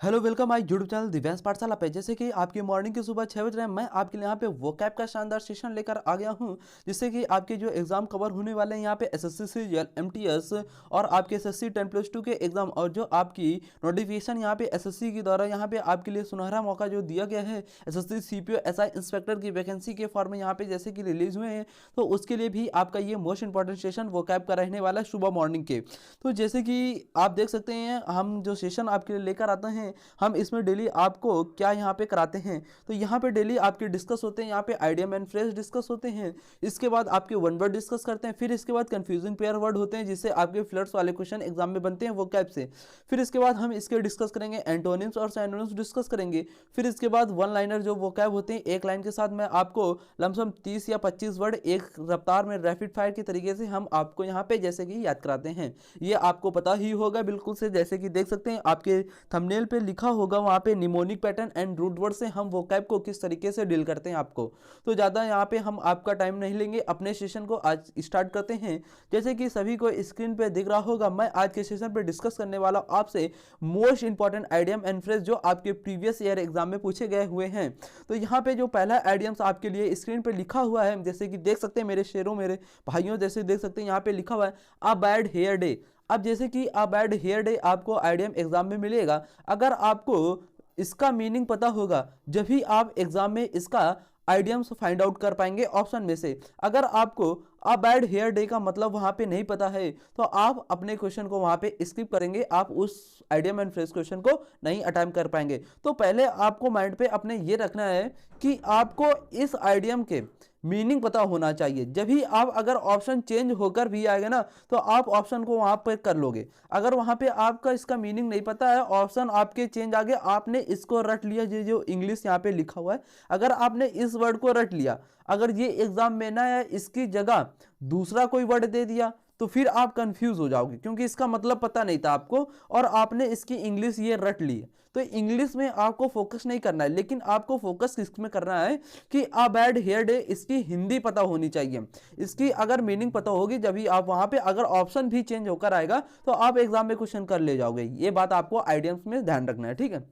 Hello welcome my YouTube channel Divyansh पाठशाला पे। जैसे कि आपकी मॉर्निंग की सुबह 6 बज रहे हैं, मैं आपके लिए यहाँ पे वोकैब का शानदार सेशन लेकर आ गया हूँ, जिससे कि आपके जो एग्जाम कवर होने वाले हैं यहाँ पे एसएससी सीजीएल एमटीएस और आपके एसएससी 10+2 के एग्जाम, और जो आपकी नोटिफिकेशन यहाँ पे एसएससी के द्वारा यहाँ पे आपके लिए सुनहरा मौका जो दिया गया है एसएससी सीपीओ एसआई इंस्पेक्टर की वैकेंसी के फॉर्म में यहाँ पे जैसे कि रिलीज हुए हैं, तो उसके लिए भी आपका ये मोस्ट इंपॉर्टेंट सेशन वोकैब का रहने वाला है सुबह मॉर्निंग के। तो जैसे कि आप देख सकते हैं, हम जो सेशन आपके लिए लेकर आते हैं, हम इसमें डेली आपको क्या यहाँ पे कराते हैं। तो यहाँ पे डेली आपके डिस्कस होते हैं, यहाँ पे आइडियम एंड फ्रेज डिस्कस होते हैं, इसके बाद आपके वन वर्ड डिस्कस करते हैं, फिर इसके बाद कंफ्यूजिंग पेयर वर्ड होते हैं जिससे आपके फ्लड्स वाले क्वेश्चन एग्जाम में बनते हैं वोकैब से। फिर इसके बाद हम इसके डिस्कस करेंगे एंटोनिम्स और सिनोनिम्स डिस्कस करेंगे। फिर इसके बाद वन लाइनर जो वोकैब होते हैं, एक लाइन के साथ मैं आपको लमसम 30 या 25 वर्ड एक रफ्तार में रैपिड फायर के तरीके से हम आपको यहाँ पे जैसे कि याद कराते हैं। ये आपको पता ही होगा बिल्कुल से, जैसे कि देख सकते हैं आपके थंबनेल पे लिखा होगा वहाँ पे mnemonic pattern and root word से हम वोकैब को किस तरीके से डील करते हैं आपको। तो ज़्यादा यहाँ पे हम आपका टाइम नहीं लेंगे, अपने सेशन को आज स्टार्ट करते हैं। जैसे कि सभी को स्क्रीन पे दिख रहा होगा, मैं आज के सेशन पे डिस्कस करने वाला हूँ आपसे most important idiom and phrase जो आपके प्रीवियस ईयर एग्जाम में पूछे गए हुए हैं। तो यहाँ पे जो पहला आइडियम्स आपके लिए स्क्रीन पे लिखा हुआ है, जैसे कि देख सकते हैं मेरे शेरों, मेरे भाइयों, जैसे देख सकते हैं यहाँ पे लिखा हुआ है अ बैड हेयर डे। अब जैसे कि अ बैड हेयर डे आपको आइडियम एग्जाम में मिलेगा। अगर आपको इसका मीनिंग पता होगा जब भी आप एग्जाम में इसका आइडियम्स फाइंड आउट कर पाएंगे ऑप्शन में से। अगर आपको अ बैड हेयर डे का मतलब वहां पे नहीं पता है तो आप अपने क्वेश्चन को वहां पे स्किप करेंगे, आप उस आइडियम एंड फ्रेज क्वेश्चन को नहीं अटेम्प्ट कर पाएंगे। तो पहले आपको माइंड पे अपने ये रखना है कि आपको इस आइडियम के मीनिंग पता होना चाहिए। जब भी आप अगर ऑप्शन चेंज होकर भी आएगा ना, तो आप ऑप्शन को वहां पर कर लोगे। अगर वहां पे आपका इसका मीनिंग नहीं पता है, ऑप्शन आपके चेंज आ गए, आपने इसको रट लिया, जो इंग्लिश यहाँ पे लिखा हुआ है, अगर आपने इस वर्ड को रट लिया, अगर ये एग्जाम में ना है इसकी जगह दूसरा कोई वर्ड दे दिया, तो फिर आप कंफ्यूज हो जाओगे, क्योंकि इसका मतलब पता नहीं था आपको और आपने इसकी इंग्लिश ये रट ली। तो इंग्लिश में आपको फोकस नहीं करना है, लेकिन आपको फोकस इसमें करना है कि अ बैड हेयर डे इसकी हिंदी पता होनी चाहिए। इसकी अगर मीनिंग पता होगी, जब भी आप वहां पे अगर ऑप्शन भी चेंज होकर आएगा तो आप एग्जाम में क्वेश्चन कर ले जाओगे। ये बात आपको आइडियम्स में ध्यान रखना है, ठीक है।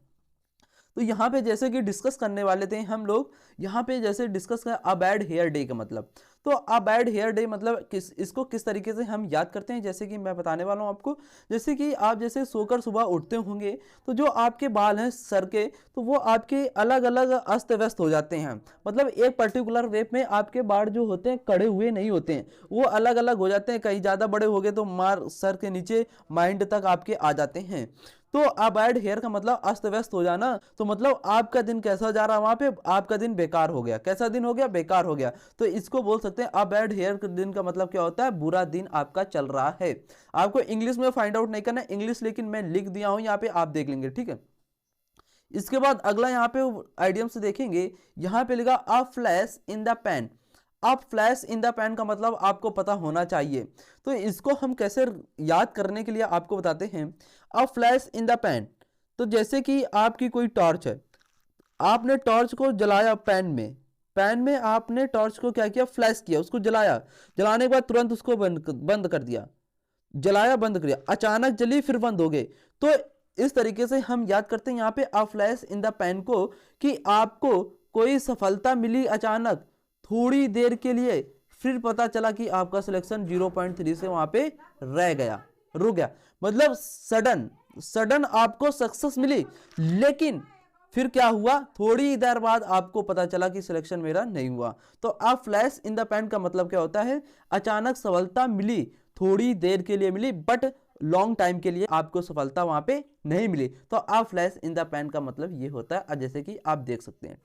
तो यहाँ पे जैसे कि डिस्कस करने वाले थे हम लोग, यहाँ पे जैसे डिस्कस करें अ बैड हेयर डे का मतलब। तो अ बैड हेयर डे मतलब इसको किस तरीके से हम याद करते हैं, जैसे कि मैं बताने वाला हूँ आपको। जैसे कि आप जैसे सोकर सुबह उठते होंगे, तो जो आपके बाल हैं सर के, तो वो आपके अलग अलग अस्त व्यस्त हो जाते हैं। मतलब एक पर्टिकुलर वे में आपके बाल जो होते हैं कड़े हुए नहीं होते हैं, वो अलग अलग हो जाते हैं। कहीं ज़्यादा बड़े हो गए तो मार सर के नीचे माइंड तक आपके आ जाते हैं। तो अ बैड हेयर का मतलब अस्त व्यस्त हो जाना। तो मतलब आपका दिन कैसा जा रहा है, वहां पे आपका दिन बेकार हो गया। कैसा दिन हो गया? बेकार हो गया। तो इसको बोल सकते हैं अ बैड हेयर दिन का मतलब क्या होता है? बुरा दिन आपका चल रहा है। आपको इंग्लिश में फाइंड आउट नहीं करना है, इंग्लिश लेकिन मैं लिख दिया हूं यहाँ पे, आप देख लेंगे, ठीक है। इसके बाद अगला यहाँ पे आइडियम से देखेंगे, यहाँ पे लिखा a flash in the pan. अब फ्लैश इन द पैन का मतलब आपको पता होना चाहिए। तो इसको हम कैसे याद करने के लिए आपको बताते हैं। अब फ्लैश इन द पैन, तो जैसे कि आपकी कोई टॉर्च है, आपने टॉर्च को जलाया पैन में, पैन में आपने टॉर्च को क्या किया? फ्लैश किया, उसको जलाया, जलाने के बाद तुरंत उसको बंद कर दिया, जलाया बंद कर दिया, अचानक जली फिर बंद हो गए। तो इस तरीके से हम याद करते हैं यहाँ पे a flash in the pan को, कि आपको कोई सफलता मिली अचानक थोड़ी देर के लिए, फिर पता चला कि आपका सिलेक्शन 0.3 से वहां पे रह गया, रुक गया। मतलब सडन सडन आपको सक्सेस मिली, लेकिन फिर क्या हुआ? थोड़ी देर बाद आपको पता चला कि सिलेक्शन मेरा नहीं हुआ। तो a flash in the pan का मतलब क्या होता है? अचानक सफलता मिली, थोड़ी देर के लिए मिली, बट लॉन्ग टाइम के लिए आपको सफलता वहां पे नहीं मिली। तो a flash in the pan का मतलब ये होता है, जैसे कि आप देख सकते हैं।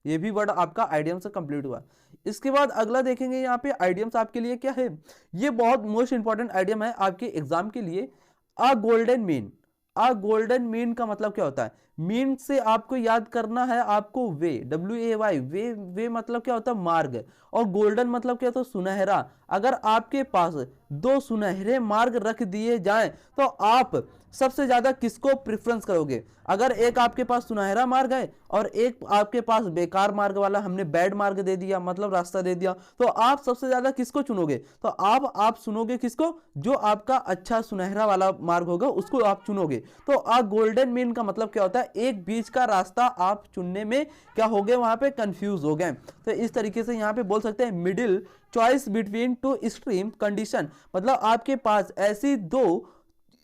ये भी वर्ड आपका आइडियम से कंप्लीट हुआ। इसके बाद अगला देखेंगे, यहाँ पे आइडियम्स आपके लिए क्या है। ये बहुत मोस्ट इंपॉर्टेंट आइडियम है आपके एग्जाम के लिए। अ गोल्डन मीन। अ गोल्डन मीन का मतलब क्या होता है? मीन से आपको याद करना है, आपको वे, WAY, वे वे मतलब क्या होता है? मार्ग। और गोल्डन मतलब क्या होता है? सुनहरा। अगर आपके पास दो सुनहरे मार्ग रख दिए जाएं तो आप सबसे ज्यादा किसको प्रेफरेंस करोगे? अगर एक आपके पास सुनहरा मार्ग है और एक आपके पास बेकार मार्ग वाला हमने बैड मार्ग दे दिया, मतलब रास्ता दे दिया, तो आप सबसे ज्यादा किसको चुनोगे? तो आप चुनोगे किसको? जो आपका अच्छा सुनहरा वाला मार्ग होगा उसको आप चुनोगे। तो आप गोल्डन मीन का मतलब क्या होता है? एक बीच का रास्ता आप चुनने में क्या हो गए? वहां पे कंफ्यूज हो गए। तो इस तरीके से यहाँ पे बोल सकते हैं middle choice between two extreme condition, मतलब आपके पास ऐसी दो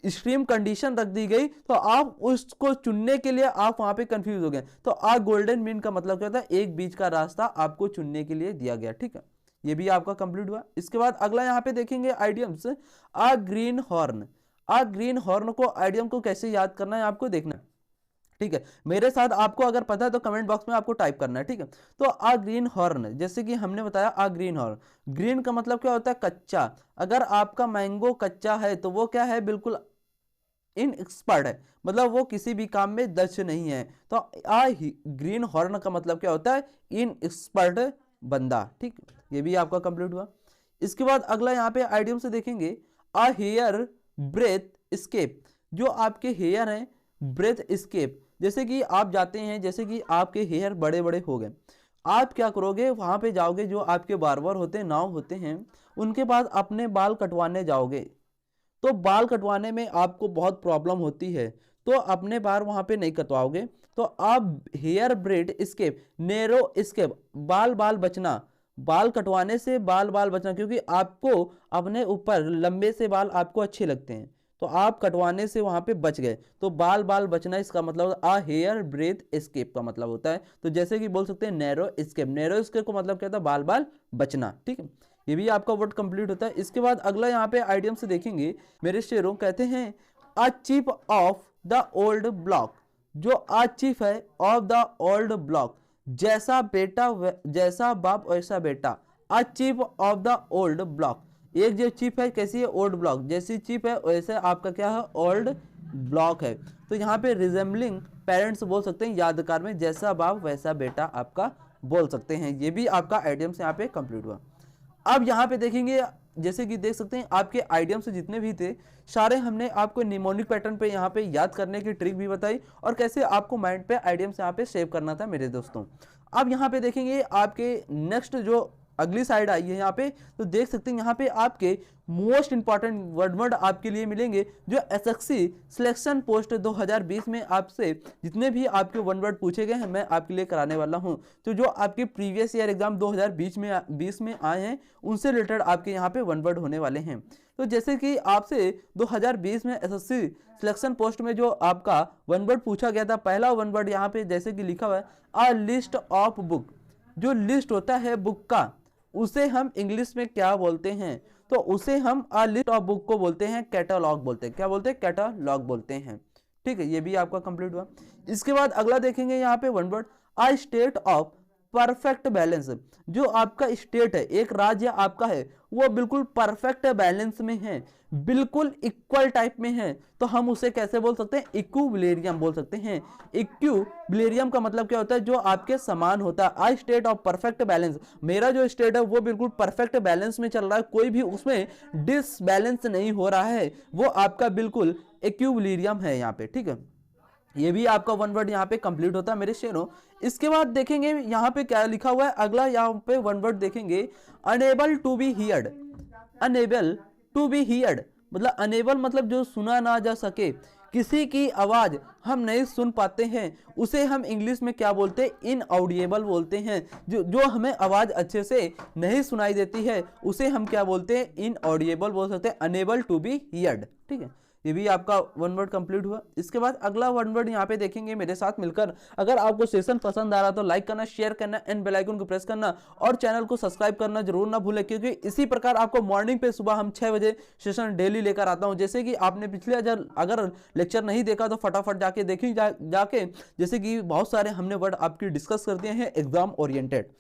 एक्सट्रीम कंडीशन रख दी गई तो आप उसको चुनने के लिए आप वहां पे कंफ्यूज हो गए। तो आ गोल्डन मीन का मतलब क्या होता है? एक बीच का रास्ता आपको चुनने के लिए दिया गया। ठीक है, ये भी आपका कंप्लीट हुआ। इसके बाद अगला यहाँ पे देखेंगे आइडियम्स। आ ग्रीन हॉर्न। आ ग्रीन हॉर्न को, आइडियम को कैसे याद करना है आपको देखना है। ठीक है, मेरे साथ आपको अगर पता है तो कमेंट बॉक्स में आपको टाइप करना है। ठीक है, तो आ ग्रीन हॉर्न, जैसे कि हमने बताया आ ग्रीन हॉर्न, ग्रीन का मतलब क्या होता है? कच्चा। अगर आपका मैंगो कच्चा है तो वो क्या है? बिल्कुल इनएक्सपर्ट है, मतलब वो किसी भी काम में दक्ष नहीं है। तो आ ग्रीन हॉर्न का मतलब क्या होता है? इनएक्सपर्ट बंदा। ठीक, ये भी आपका कंप्लीट हुआ। इसके बाद अगला यहाँ पे आइडियम से देखेंगे आ हेयर ब्रेथ स्केप। जो आपके हेयर हैं, ब्रेथ स्केप, जैसे कि आप जाते हैं, जैसे कि आपके हेयर बड़े बड़े हो गए, आप क्या करोगे? वहां पे जाओगे, जो आपके बार्बर होते हैं, नाव होते हैं, उनके पास अपने बाल कटवाने जाओगे। तो बाल कटवाने में आपको बहुत प्रॉब्लम होती है, तो अपने बाल वहां पे नहीं कटवाओगे। तो आप hair breadth escape, narrow escape, बाल बाल बचना, बाल कटवाने से बाल बाल बचना, क्योंकि आपको अपने ऊपर लंबे से बाल आपको अच्छे लगते हैं, तो आप कटवाने से वहां पे बच गए। तो बाल बाल बचना, इसका मतलब आ हेयर ब्रेथ एस्केप का मतलब होता है। तो जैसे कि बोल सकते हैं नैरो स्केप, नैरो स्केप का मतलब क्या था? बाल बाल बचना। ठीक है, ये भी आपका वर्ड कंप्लीट होता है। इसके बाद अगला यहाँ पे आइडियम से देखेंगे मेरे शेरों, कहते हैं a chief of the old block. जो अ चीफ है ऑफ द ओल्ड ब्लॉक, जैसा बेटा जैसा बाप वैसा बेटा, a chief of the old block. एक जो चीफ है कैसी है? ओल्ड ब्लॉक, जैसी चीफ है वैसे आपका क्या है? ओल्ड ब्लॉक है। तो यहाँ पे रिजेंबलिंग पेरेंट्स बोल सकते हैं, यादगार में जैसा बाप वैसा बेटा आपका बोल सकते हैं। ये भी आपका आइडियम्स यहाँ पे कंप्लीट हुआ। अब यहाँ पे देखेंगे, जैसे कि देख सकते हैं आपके आइडियम्स जितने भी थे सारे हमने आपको निमोनिक पैटर्न पे यहाँ पे याद करने की ट्रिक भी बताई, और कैसे आपको माइंड पे आइडियम्स यहाँ पे सेव करना था मेरे दोस्तों। अब यहाँ पे देखेंगे आपके नेक्स्ट जो अगली साइड आई है यहाँ पे, तो देख सकते हैं यहाँ पे आपके मोस्ट इंपॉर्टेंट वर्ड आपके लिए मिलेंगे, जो एसएससी सिलेक्शन पोस्ट 2020 में आपसे जितने भी आपके वन वर्ड पूछे गए हैं मैं आपके लिए कराने वाला हूं। तो जो आपके प्रीवियस ईयर एग्जाम 2020 में आए हैं उनसे रिलेटेड आपके यहाँ पे वन वर्ड होने वाले हैं। तो जैसे कि आपसे 2020 में एसएससी सिलेक्शन पोस्ट में जो आपका वन वर्ड पूछा गया था, पहला वन वर्ड यहाँ पे जैसे कि लिखा हुआ है अ लिस्ट ऑफ बुक। जो लिस्ट होता है बुक का, उसे हम इंग्लिश में क्या बोलते हैं? तो उसे हम अ लिस्ट ऑफ बुक को बोलते हैं कैटलॉग बोलते हैं। क्या बोलते हैं? कैटलॉग बोलते हैं। ठीक है, ये भी आपका कंप्लीट हुआ। इसके बाद अगला देखेंगे यहाँ पे one word a state of perfect balance. जो आपका स्टेट है, एक राज्य आपका है, वो बिल्कुल परफेक्ट बैलेंस में है, बिल्कुल इक्वल टाइप में है, तो हम उसे कैसे बोल सकते हैं? इक्विलिब्रियम बोल सकते हैं। इक्विलिब्रियम का मतलब क्या होता है? जो आपके समान होता है। आई स्टेट ऑफ परफेक्ट बैलेंस, मेरा जो स्टेट है वो बिल्कुल परफेक्ट बैलेंस में चल रहा है, कोई भी उसमें डिसबैलेंस नहीं हो रहा है, वो आपका बिल्कुल इक्विलिब्रियम है यहाँ पे। ठीक है, ये भी आपका वन वर्ड यहाँ पे कंप्लीट होता है मेरे शेरों। इसके बाद देखेंगे यहाँ पे क्या लिखा हुआ है, अगला यहाँ पे वन वर्ड देखेंगे unable to be heard. Unable to be heard मतलब अनेबल मतलब जो सुना ना जा सके, किसी की आवाज हम नहीं सुन पाते हैं, उसे हम इंग्लिश में क्या बोलते हैं? इनऑडिएबल बोलते हैं। जो हमें आवाज अच्छे से नहीं सुनाई देती है उसे हम क्या बोलते हैं? इनऑडिएबल बोल सकते हैं, अनेबल टू बी हियर्ड। ठीक है, ये भी आपका वन वर्ड कंप्लीट हुआ। इसके बाद अगला वन वर्ड यहाँ पे देखेंगे मेरे साथ मिलकर। अगर आपको सेशन पसंद आ रहा तो लाइक करना, शेयर करना एंड बेल आइकन को प्रेस करना, और चैनल को सब्सक्राइब करना जरूर ना भूलें, क्योंकि इसी प्रकार आपको मॉर्निंग पे सुबह हम 6 बजे सेशन डेली लेकर आता हूँ। जैसे कि आपने पिछले अगर लेक्चर नहीं देखा तो फटाफट जाके देखिए जाके, जैसे कि बहुत सारे हमने वर्ड आपकी डिस्कस कर दिए हैं एग्जाम ओरिएंटेड।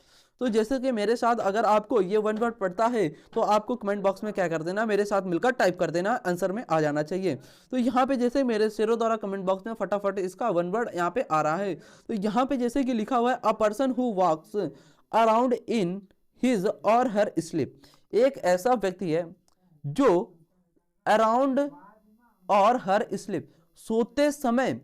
तो जैसे कि मेरे साथ अगर आपको ये वन वर्ड पढ़ता है तो आपको कमेंट बॉक्स में क्या कर देना, मेरे साथ मिलकर टाइप कर देना, आंसर में आ जाना चाहिए। तो यहाँ पे जैसे मेरे शेरों द्वारा कमेंट बॉक्स में फटाफट इसका वन वर्ड यहाँ पे आ रहा है। तो यहाँ पे जैसे कि लिखा हुआ है a person who walks around in his or her sleep. एक ऐसा व्यक्ति है जो अराउंड और हर स्लीप, सोते समय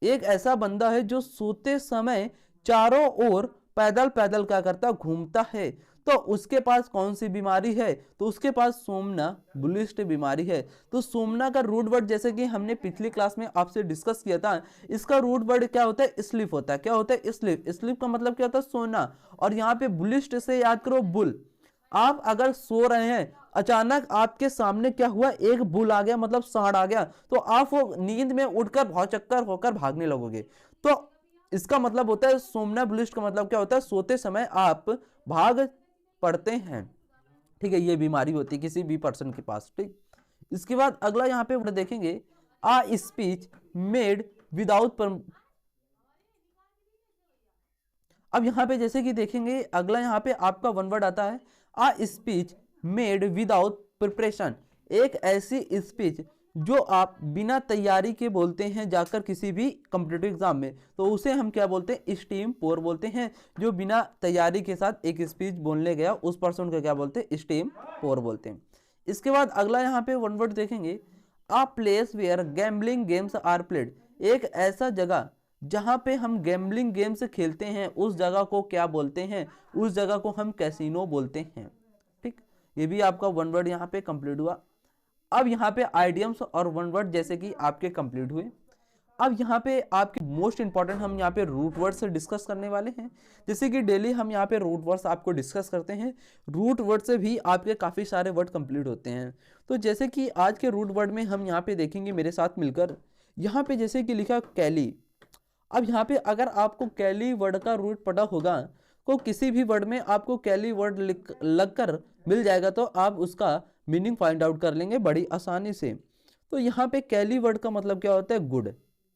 एक ऐसा बंदा है जो सोते समय चारों ओर पैदल पैदल क्या करता है, घूमता है। तो उसके पास कौन सी बीमारी है, तो उसके पास सोमनबुलिस्ट बीमारी है। तो सोमना का रूट वर्ड जैसे कि हमने पिछली क्लास में आपसे डिस्कस किया था, इसका रूट वर्ड क्या होता है, स्लीप होता है। क्या होता है, स्लीप। स्लीप का मतलब क्या होता है, सोना। और यहाँ पे बुलिस्ट से याद करो, बुल। आप अगर सो रहे हैं, अचानक आपके सामने क्या हुआ, एक बुल आ गया, मतलब सांड आ गया, तो आप वो नींद में उठकर भौचक्कर होकर भागने लगोगे। तो इसका मतलब होता है सोमनाबुलिस्ट का मतलब क्या होता है, सोते समय आप भाग पड़ते हैं। ठीक है, ये बीमारी होती है किसी भी पर्सन के पास। ठीक, इसके बाद अगला यहाँ पे देखेंगे, आ स्पीच मेड विदाउट। अब यहाँ पे जैसे कि देखेंगे, अगला यहाँ पे आपका वन वर्ड आता है, आ स्पीच मेड विदाउट प्रिपरेशन। एक ऐसी स्पीच जो आप बिना तैयारी के बोलते हैं जाकर किसी भी कॉम्पिटिटिव एग्जाम में, तो उसे हम क्या बोलते हैं, स्टीम पोर बोलते हैं। जो बिना तैयारी के साथ एक स्पीच बोलने गया, उस पर्सन को क्या बोलते हैं, स्टीम पोर बोलते हैं। इसके बाद अगला यहाँ पे वन वर्ड देखेंगे, a place where gambling games are played. एक ऐसा जगह जहां पे हम गैम्बलिंग गेम्स खेलते हैं, उस जगह को क्या बोलते हैं, उस जगह को हम कैसीनो बोलते हैं। ठीक, ये भी आपका वन वर्ड यहाँ पे कंप्लीट हुआ। अब यहाँ पे आइडियम्स और वन वर्ड जैसे कि आपके कंप्लीट हुए। अब यहाँ पे आपके मोस्ट इंपॉर्टेंट हम यहाँ पे रूट वर्ड से डिस्कस करने वाले हैं। जैसे कि डेली हम यहाँ पे रूट वर्ड्स आपको डिस्कस करते हैं, रूट वर्ड से भी आपके काफ़ी सारे वर्ड कंप्लीट होते हैं। तो जैसे कि आज के रूट वर्ड में हम यहाँ पे देखेंगे मेरे साथ मिलकर, यहाँ पे जैसे कि लिखा कैली। अब यहाँ पे अगर आपको कैली वर्ड का रूट पता होगा, तो किसी भी वर्ड में आपको कैली वर्ड लग कर मिल जाएगा, तो आप उसका मीनिंग फाइंड आउट कर लेंगे बड़ी आसानी से। तो यहाँ पे कैली वर्ड का मतलब क्या होता है, गुड।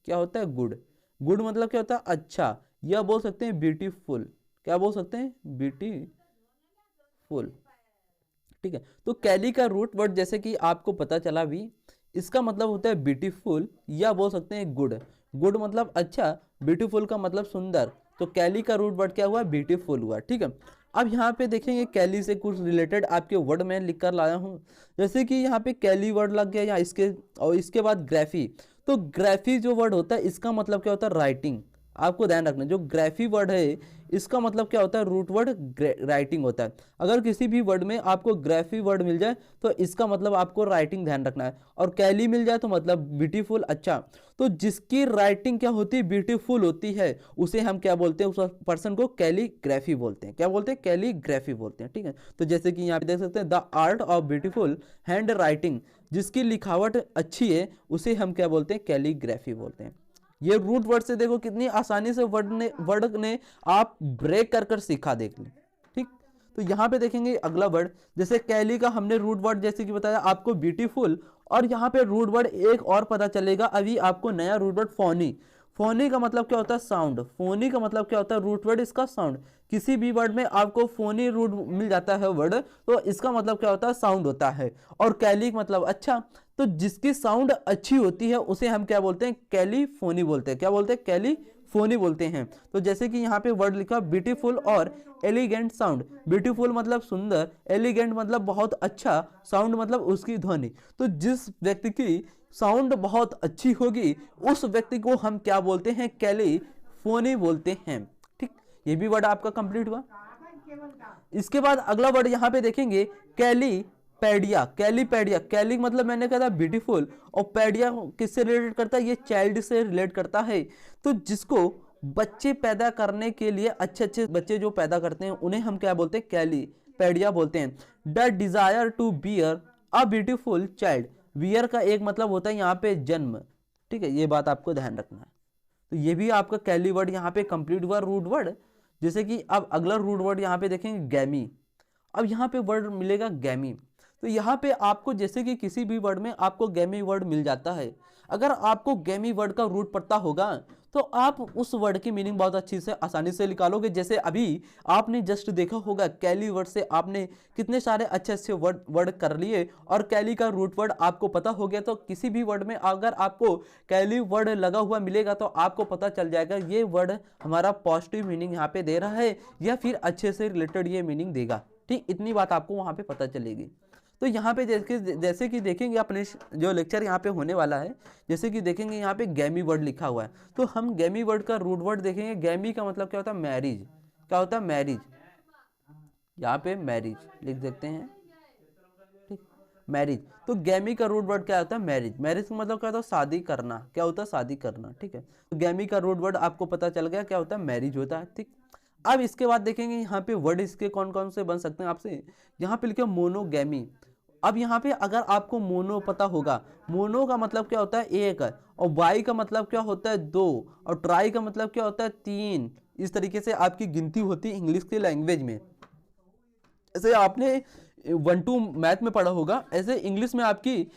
क्या होता है, गुड। गुड मतलब क्या होता है, अच्छा। या बोल सकते हैं ब्यूटीफुल। क्या बोल सकते हैं, ब्यूटीफुल। ठीक है, तो कैली का रूट वर्ड जैसे कि आपको पता चला भी, इसका मतलब होता है ब्यूटीफुल, या बोल सकते हैं गुड। गुड मतलब अच्छा, ब्यूटीफुल का मतलब सुंदर। तो कैली का रूट वर्ड क्या हुआ, ब्यूटीफुल हुआ। ठीक है, अब यहाँ पे देखेंगे कैली से कुछ रिलेटेड आपके वर्ड में लिख कर लाया हूँ। जैसे कि यहाँ पे कैली वर्ड लग गया, या इसके और इसके बाद ग्राफी। तो ग्राफी जो वर्ड होता है, इसका मतलब क्या होता है, राइटिंग। आपको ध्यान रखना, जो ग्राफी वर्ड है इसका मतलब क्या होता है, रूट वर्ड राइटिंग होता है। अगर किसी भी वर्ड में आपको ग्राफी वर्ड मिल जाए तो इसका मतलब आपको राइटिंग ध्यान रखना है, और कैली मिल जाए तो मतलब ब्यूटीफुल, अच्छा। तो जिसकी राइटिंग क्या होती है, ब्यूटीफुल होती है, उसे हम क्या बोलते हैं, उस पर्सन को कैलीग्राफी बोलते हैं। क्या बोलते हैं, कैलीग्राफी बोलते हैं। ठीक है, तो जैसे कि यहाँ पे देख सकते हैं, the art of beautiful hand writing. जिसकी लिखावट अच्छी है उसे हम क्या बोलते हैं, कैलीग्राफी बोलते हैं। ये रूट वर्ड से देखो कितनी आसानी से वर्ड ने आप ब्रेक कर कर सीखा, देख लें। ठीक, तो यहाँ पे देखेंगे अगला वर्ड, जैसे कैली का हमने रूट वर्ड जैसे कि बताया आपको ब्यूटीफुल, और यहाँ पे रूट वर्ड एक और पता चलेगा अभी आपको, नया रूट वर्ड फोनी। फोनी का मतलब क्या होता है, साउंड। फोनी का मतलब क्या होता है, रूट वर्ड इसका साउंड। किसी भी वर्ड में आपको फोनी रूट मिल जाता है वर्ड, तो इसका मतलब क्या होता है, साउंड होता है। और कैली मतलब अच्छा, तो जिसकी साउंड अच्छी होती है उसे हम क्या बोलते हैं, कैलीफोनी बोलते हैं। क्या बोलते हैं, कैलीफोनी बोलते हैं। तो जैसे कि यहाँ पे वर्ड लिखा ब्यूटीफुल और एलिगेंट साउंड। ब्यूटीफुल मतलब सुंदर, एलिगेंट मतलब बहुत अच्छा, साउंड मतलब उसकी ध्वनि। तो जिस व्यक्ति की साउंड बहुत अच्छी होगी उस व्यक्ति को हम क्या बोलते हैं, कैलीफोनी बोलते हैं। ठीक, ये भी वर्ड आपका कंप्लीट हुआ। इसके बाद अगला वर्ड यहाँ पे देखेंगे, कैलीपेडिया। कैलीपेडिया, कैली मतलब मैंने कहा था ब्यूटीफुल, और पेडिया किससे रिलेट करता है, ये चाइल्ड से रिलेट करता है। तो जिसको बच्चे पैदा करने के लिए, अच्छे अच्छे बच्चे जो पैदा करते हैं उन्हें हम क्या बोलते हैं, कैलीपेडिया बोलते हैं। The desire to bear a beautiful child. Bear का एक मतलब होता है यहाँ पे जन्म। ठीक है, ये बात आपको ध्यान रखना है। तो ये भी आपका कैली वर्ड यहाँ पे कंप्लीट हुआ, रूट वर्ड। जैसे कि अब अगला रूट वर्ड यहाँ पे देखेंगे, गैमी। अब यहाँ पे वर्ड मिलेगा गैमी। तो यहाँ पे आपको जैसे कि किसी भी वर्ड में आपको गैमी वर्ड मिल जाता है, अगर आपको गैमी वर्ड का रूट पता होगा तो आप उस वर्ड की मीनिंग बहुत अच्छी से आसानी से निकालोगे। जैसे अभी आपने जस्ट देखा होगा, कैली वर्ड से आपने कितने सारे अच्छे अच्छे वर्ड कर लिए, और कैली का रूट वर्ड आपको पता हो गया। तो किसी भी वर्ड में अगर आपको कैली वर्ड लगा हुआ मिलेगा तो आपको पता चल जाएगा ये वर्ड हमारा पॉजिटिव मीनिंग यहाँ पे दे रहा है, या फिर अच्छे से रिलेटेड ये मीनिंग देगा। ठीक, इतनी बात आपको वहाँ पे पता चलेगी। तो यहाँ पे जैसे कि देखेंगे अपने जो लेक्चर यहाँ पे होने वाला है, जैसे कि देखेंगे यहाँ पे गैमी वर्ड लिखा हुआ है, तो हम गैमी वर्ड का रूट वर्ड देखेंगे। गैमी का मतलब क्या होता है? मैरिज। क्या होता है? मैरिज। यहाँ पे मैरिज लिख देते हैं, ठीक, मैरिज। तो गैमी का रूट वर्ड क्या होता है? मैरिज। मैरिज का मतलब क्या होता है? शादी करना। क्या होता है? शादी करना, ठीक है। तो गैमी का रूट वर्ड आपको पता चल गया क्या होता है? मैरिज होता है, ठीक। अब इसके बाद देखेंगे यहाँ पे वर्ड इसके कौन कौन से बन सकते हैं आपसे। यहाँ पे लिखे मोनोगैमी। अब यहाँ पे अगर आपको मोनो पता होगा, मोनो का मतलब क्या होता है? एक, और बाई का मतलब क्या होता है? दो, और ट्राई का मतलब क्या होता है? तीन। इस तरीके से आपकी गिनती होती है इंग्लिश की लैंग्वेज में। ऐसे आपने 1-2 मैथ में पढ़ा होगा, ऐसे इंग्लिश में आपकी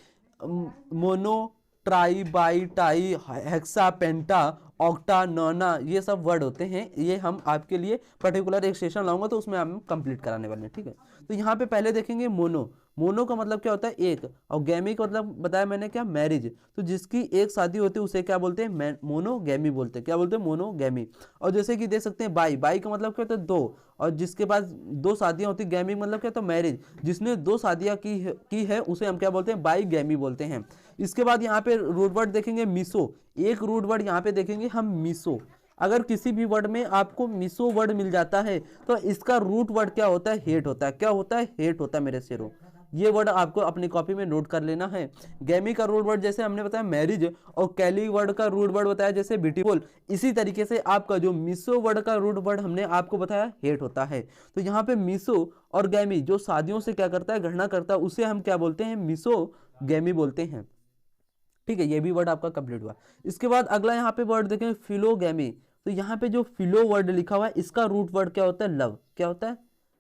मोनो, ट्राई, बाई, टाई, हेक्सा, पेंटा, ऑक्टा, नोना, ये सब वर्ड होते हैं। ये हम आपके लिए पर्टिकुलर एक सेशन लाऊंगा तो उसमें हम कंप्लीट कराने वाले हैं, ठीक है। तो यहाँ पे पहले देखेंगे मोनो। मोनो का मतलब क्या होता है? एक, और गैमी का मतलब बताया मैंने क्या? मैरिज। तो जिसकी एक शादी होती है उसे क्या बोलते हैं? मोनोगैमी बोलते हैं। क्या बोलते हैं? मोनोगैमी। और जैसे कि देख सकते हैं बाई। बाई का मतलब क्या होता है? दो, और जिसके पास दो शादियां होती है। गैमी मतलब क्या होता है? मैरिज। जिसने दो शादियां की है उसे हम क्या बोलते हैं? बाई गैमी बोलते हैं। इसके बाद यहाँ पे रूट वर्ड देखेंगे मिसो। एक रूट वर्ड यहाँ पे देखेंगे हम मिसो। अगर किसी भी वर्ड में आपको मिसो वर्ड मिल जाता है तो इसका रूट वर्ड क्या होता है? हेट होता है। क्या होता है? हेट होता है मेरे शेरों। ये वर्ड आपको अपनी कॉपी में नोट कर लेना है। गैमी का रूट वर्ड जैसे हमने बताया मैरिज, और कैली वर्ड का रूट वर्ड बताया जैसे ब्यूटीफुल, इसी तरीके से आपका जो मिसो वर्ड का रूट वर्ड हमने आपको बताया हेट होता है। तो यहाँ पे मिसो और गैमी जो शादियों से क्या करता है? गणना करता है, उसे हम क्या बोलते हैं? मिसो गैमी बोलते हैं, ठीक है। ये भी वर्ड आपका कंप्लीट हुआ। इसके बाद अगला यहाँ पे वर्ड देखें फिलोगैमी। तो यहाँ पे जो फिलो वर्ड लिखा हुआ है इसका रूट वर्ड क्या होता है? लव। क्या होता है?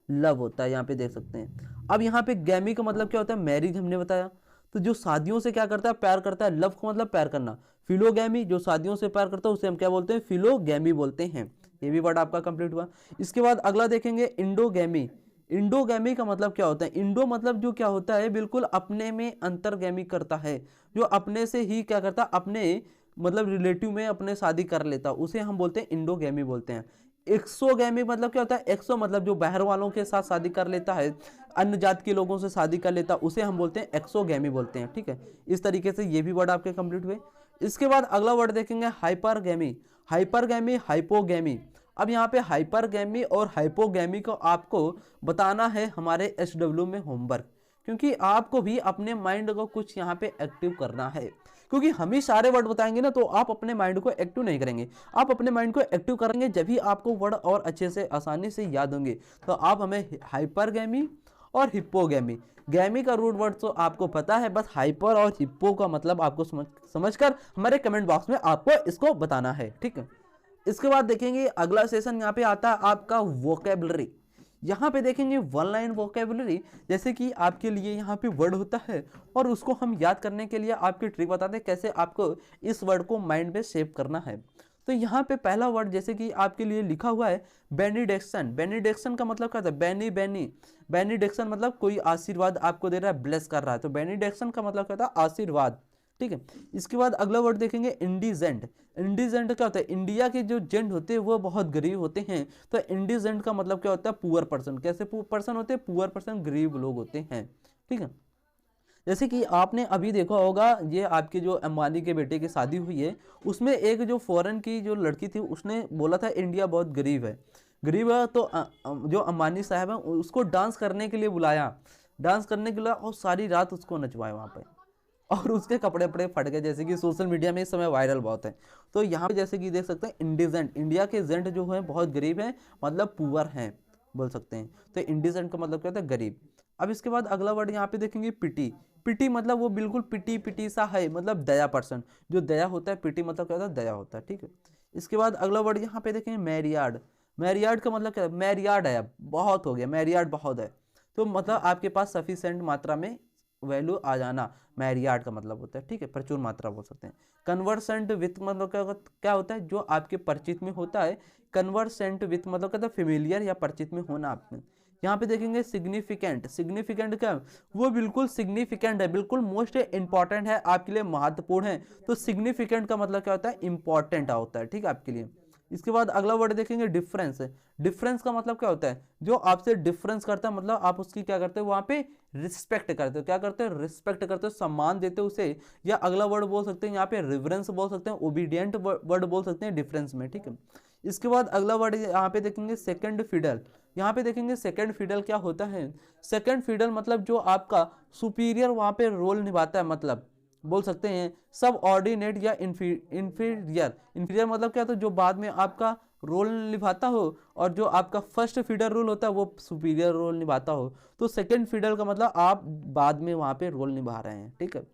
लव होता है, यहाँ पे देख सकते हैं। अब यहाँ पे गैमी का मतलब क्या होता है? मैरिज हमने बताया। तो जो शादियों से क्या करता है? प्यार करता है। लव का मतलब प्यार करना। फिलोगैमी जो शादियों से प्यार करता है उसे हम क्या बोलते हैं? फिलोगैमी बोलते हैं। ये भी वर्ड आपका कंप्लीट हुआ। इसके बाद अगला देखेंगे इंडोगैमी। इंडोगैमी का मतलब क्या होता है? इंडो मतलब जो क्या होता है? बिल्कुल अपने में अंतर्गैमी करता है, जो अपने से ही क्या करता है? अपने मतलब रिलेटिव में अपने शादी कर लेता, उसे हम बोलते हैं इंडोगैमी बोलते हैं। एक्सोगैमी मतलब क्या होता है? एक्सो मतलब जो बाहर वालों के साथ शादी कर लेता है, अन्य जात के लोगों से शादी कर लेता, उसे हम बोलते हैं एक्सोगैमी बोलते हैं, ठीक है। इस तरीके से ये भी वर्ड आपके कंप्लीट हुए। इसके बाद अगला वर्ड देखेंगे हाइपरगैमी। Hypergamy, hypogamy. अब यहाँ पे हाइपरगैमी और हाइपोगैमी को आपको बताना है हमारे SW में होमवर्क, क्योंकि आपको भी अपने माइंड को कुछ यहाँ पे एक्टिव करना है। क्योंकि हम ही सारे वर्ड बताएंगे ना तो आप अपने माइंड को एक्टिव नहीं करेंगे। आप अपने माइंड को एक्टिव करेंगे जब ही आपको वर्ड और अच्छे से आसानी से याद होंगे। तो आप हमें हाइपरगैमी और हिप्पोगैमी, गैमी का रूट वर्ड तो आपको पता है, बस हाइपर और हिप्पो का मतलब आपको समझकर हमारे कमेंट बॉक्स में आपको इसको बताना है, ठीक है। इसके बाद देखेंगे अगला सेशन यहाँ पे आता है आपका वोकेबलरी। यहाँ पे देखेंगे वन लाइन वोकेबलरी, जैसे कि आपके लिए यहाँ पे वर्ड होता है और उसको हम याद करने के लिए आपकी ट्रिक बताते हैं कैसे आपको इस वर्ड को माइंड में सेव करना है। तो यहाँ पे पहला वर्ड जैसे कि आपके लिए लिखा हुआ है बेनिडिक्शन। बेनिडिक्शन का मतलब क्या होता है? बेनी बेनी। बेनिडिक्शन मतलब कोई आशीर्वाद आपको दे रहा है, ब्लेस कर रहा है। तो बेनिडिक्शन का मतलब क्या होता है? आशीर्वाद, ठीक है। इसके बाद अगला वर्ड देखेंगे इंडिजेंट। इंडिजेंट क्या होता है? इंडिया के जो जेंट होते हैं वो बहुत गरीब होते हैं, तो इंडिजेंट का मतलब क्या होता है? Poor person. कैसे पर्सन होते हैं? पुअर पर्सन, गरीब लोग होते हैं, ठीक है। जैसे कि आपने अभी देखा होगा, ये आपके जो अंबानी के बेटे की शादी हुई है उसमें एक जो फॉरेन की जो लड़की थी उसने बोला था इंडिया बहुत गरीब है। गरीब है तो जो अंबानी साहब है उसको डांस करने के लिए बुलाया, डांस करने के लिए, और सारी रात उसको नचवाया वहाँ पे, और उसके कपड़े वपड़े फट गए, जैसे कि सोशल मीडिया में इस समय वायरल बहुत है। तो यहाँ पे जैसे कि देख सकते हैं इंडिजेंट, इंडिया के जेंट जो है बहुत गरीब हैं, मतलब पुअर हैं बोल सकते हैं। तो इंडिजेंट का मतलब क्या होता है? गरीब। अब इसके बाद अगला वर्ड यहाँ पे देखेंगे पिटी। पिटी मतलब वो बिल्कुल पिटी पिटी सा है, मतलब दया पर्सन, जो दया होता है। पिटी मतलब क्या होता है? दया होता है, ठीक है। इसके बाद अगला वर्ड यहाँ पे देखेंगे मैरियार्ड। मैरियार्ड का मतलब क्या है? मैरियार्ड है, बहुत हो गया, मैरियार्ड बहुत है, तो मतलब आपके पास सफिशिएंट मात्रा में वैल्यू आ जाना, मैरियार्ड का मतलब होता है, ठीक है। प्रचुर मात्रा बोल सकते हैं। कन्वर्सेंट विथ मतलब क्या होता है? जो आपके परिचित में होता है। कन्वर्सेंट विथ मतलब कहता है फेमिलियर या परिचित में होना आपने। यहाँ पे देखेंगे सिग्निफिकेंट। सिग्निफिकेंट क्या? वो बिल्कुल सिग्निफिकेंट है, बिल्कुल मोस्ट इंपॉर्टेंट है, आपके लिए महत्वपूर्ण है। तो सिग्निफिकेंट का मतलब क्या होता है? इंपॉर्टेंट होता है, ठीक है, आपके लिए। इसके बाद अगला वर्ड देखेंगे डिफरेंस। डिफरेंस का मतलब क्या होता है, जो आपसे डिफरेंस करता है, मतलब आप उसकी क्या करते हो वहां पे रिस्पेक्ट करते हो, क्या करते हो रिस्पेक्ट करते हो, सम्मान देते हो उसे। या अगला वर्ड बोल सकते हैं यहाँ पे रिवरेंस बोल सकते हैं, ओबीडियंट वर्ड बोल सकते हैं डिफरेंस में, ठीक है। इसके बाद अगला वर्ड यहाँ पे देखेंगे सेकंड फिडल। यहाँ पे देखेंगे सेकंड फिडल क्या होता है। सेकंड फिडल मतलब जो आपका सुपीरियर वहां पे रोल निभाता है, मतलब बोल सकते हैं सब ऑर्डिनेट या इंफीरियर। इंफीरियर मतलब क्या, तो जो बाद में आपका रोल निभाता हो, और जो आपका फर्स्ट फीडर रोल होता है वो सुपीरियर रोल निभाता हो। तो सेकंड फीडर का मतलब आप बाद में वहां पे रोल निभा रहे हैं, ठीक है।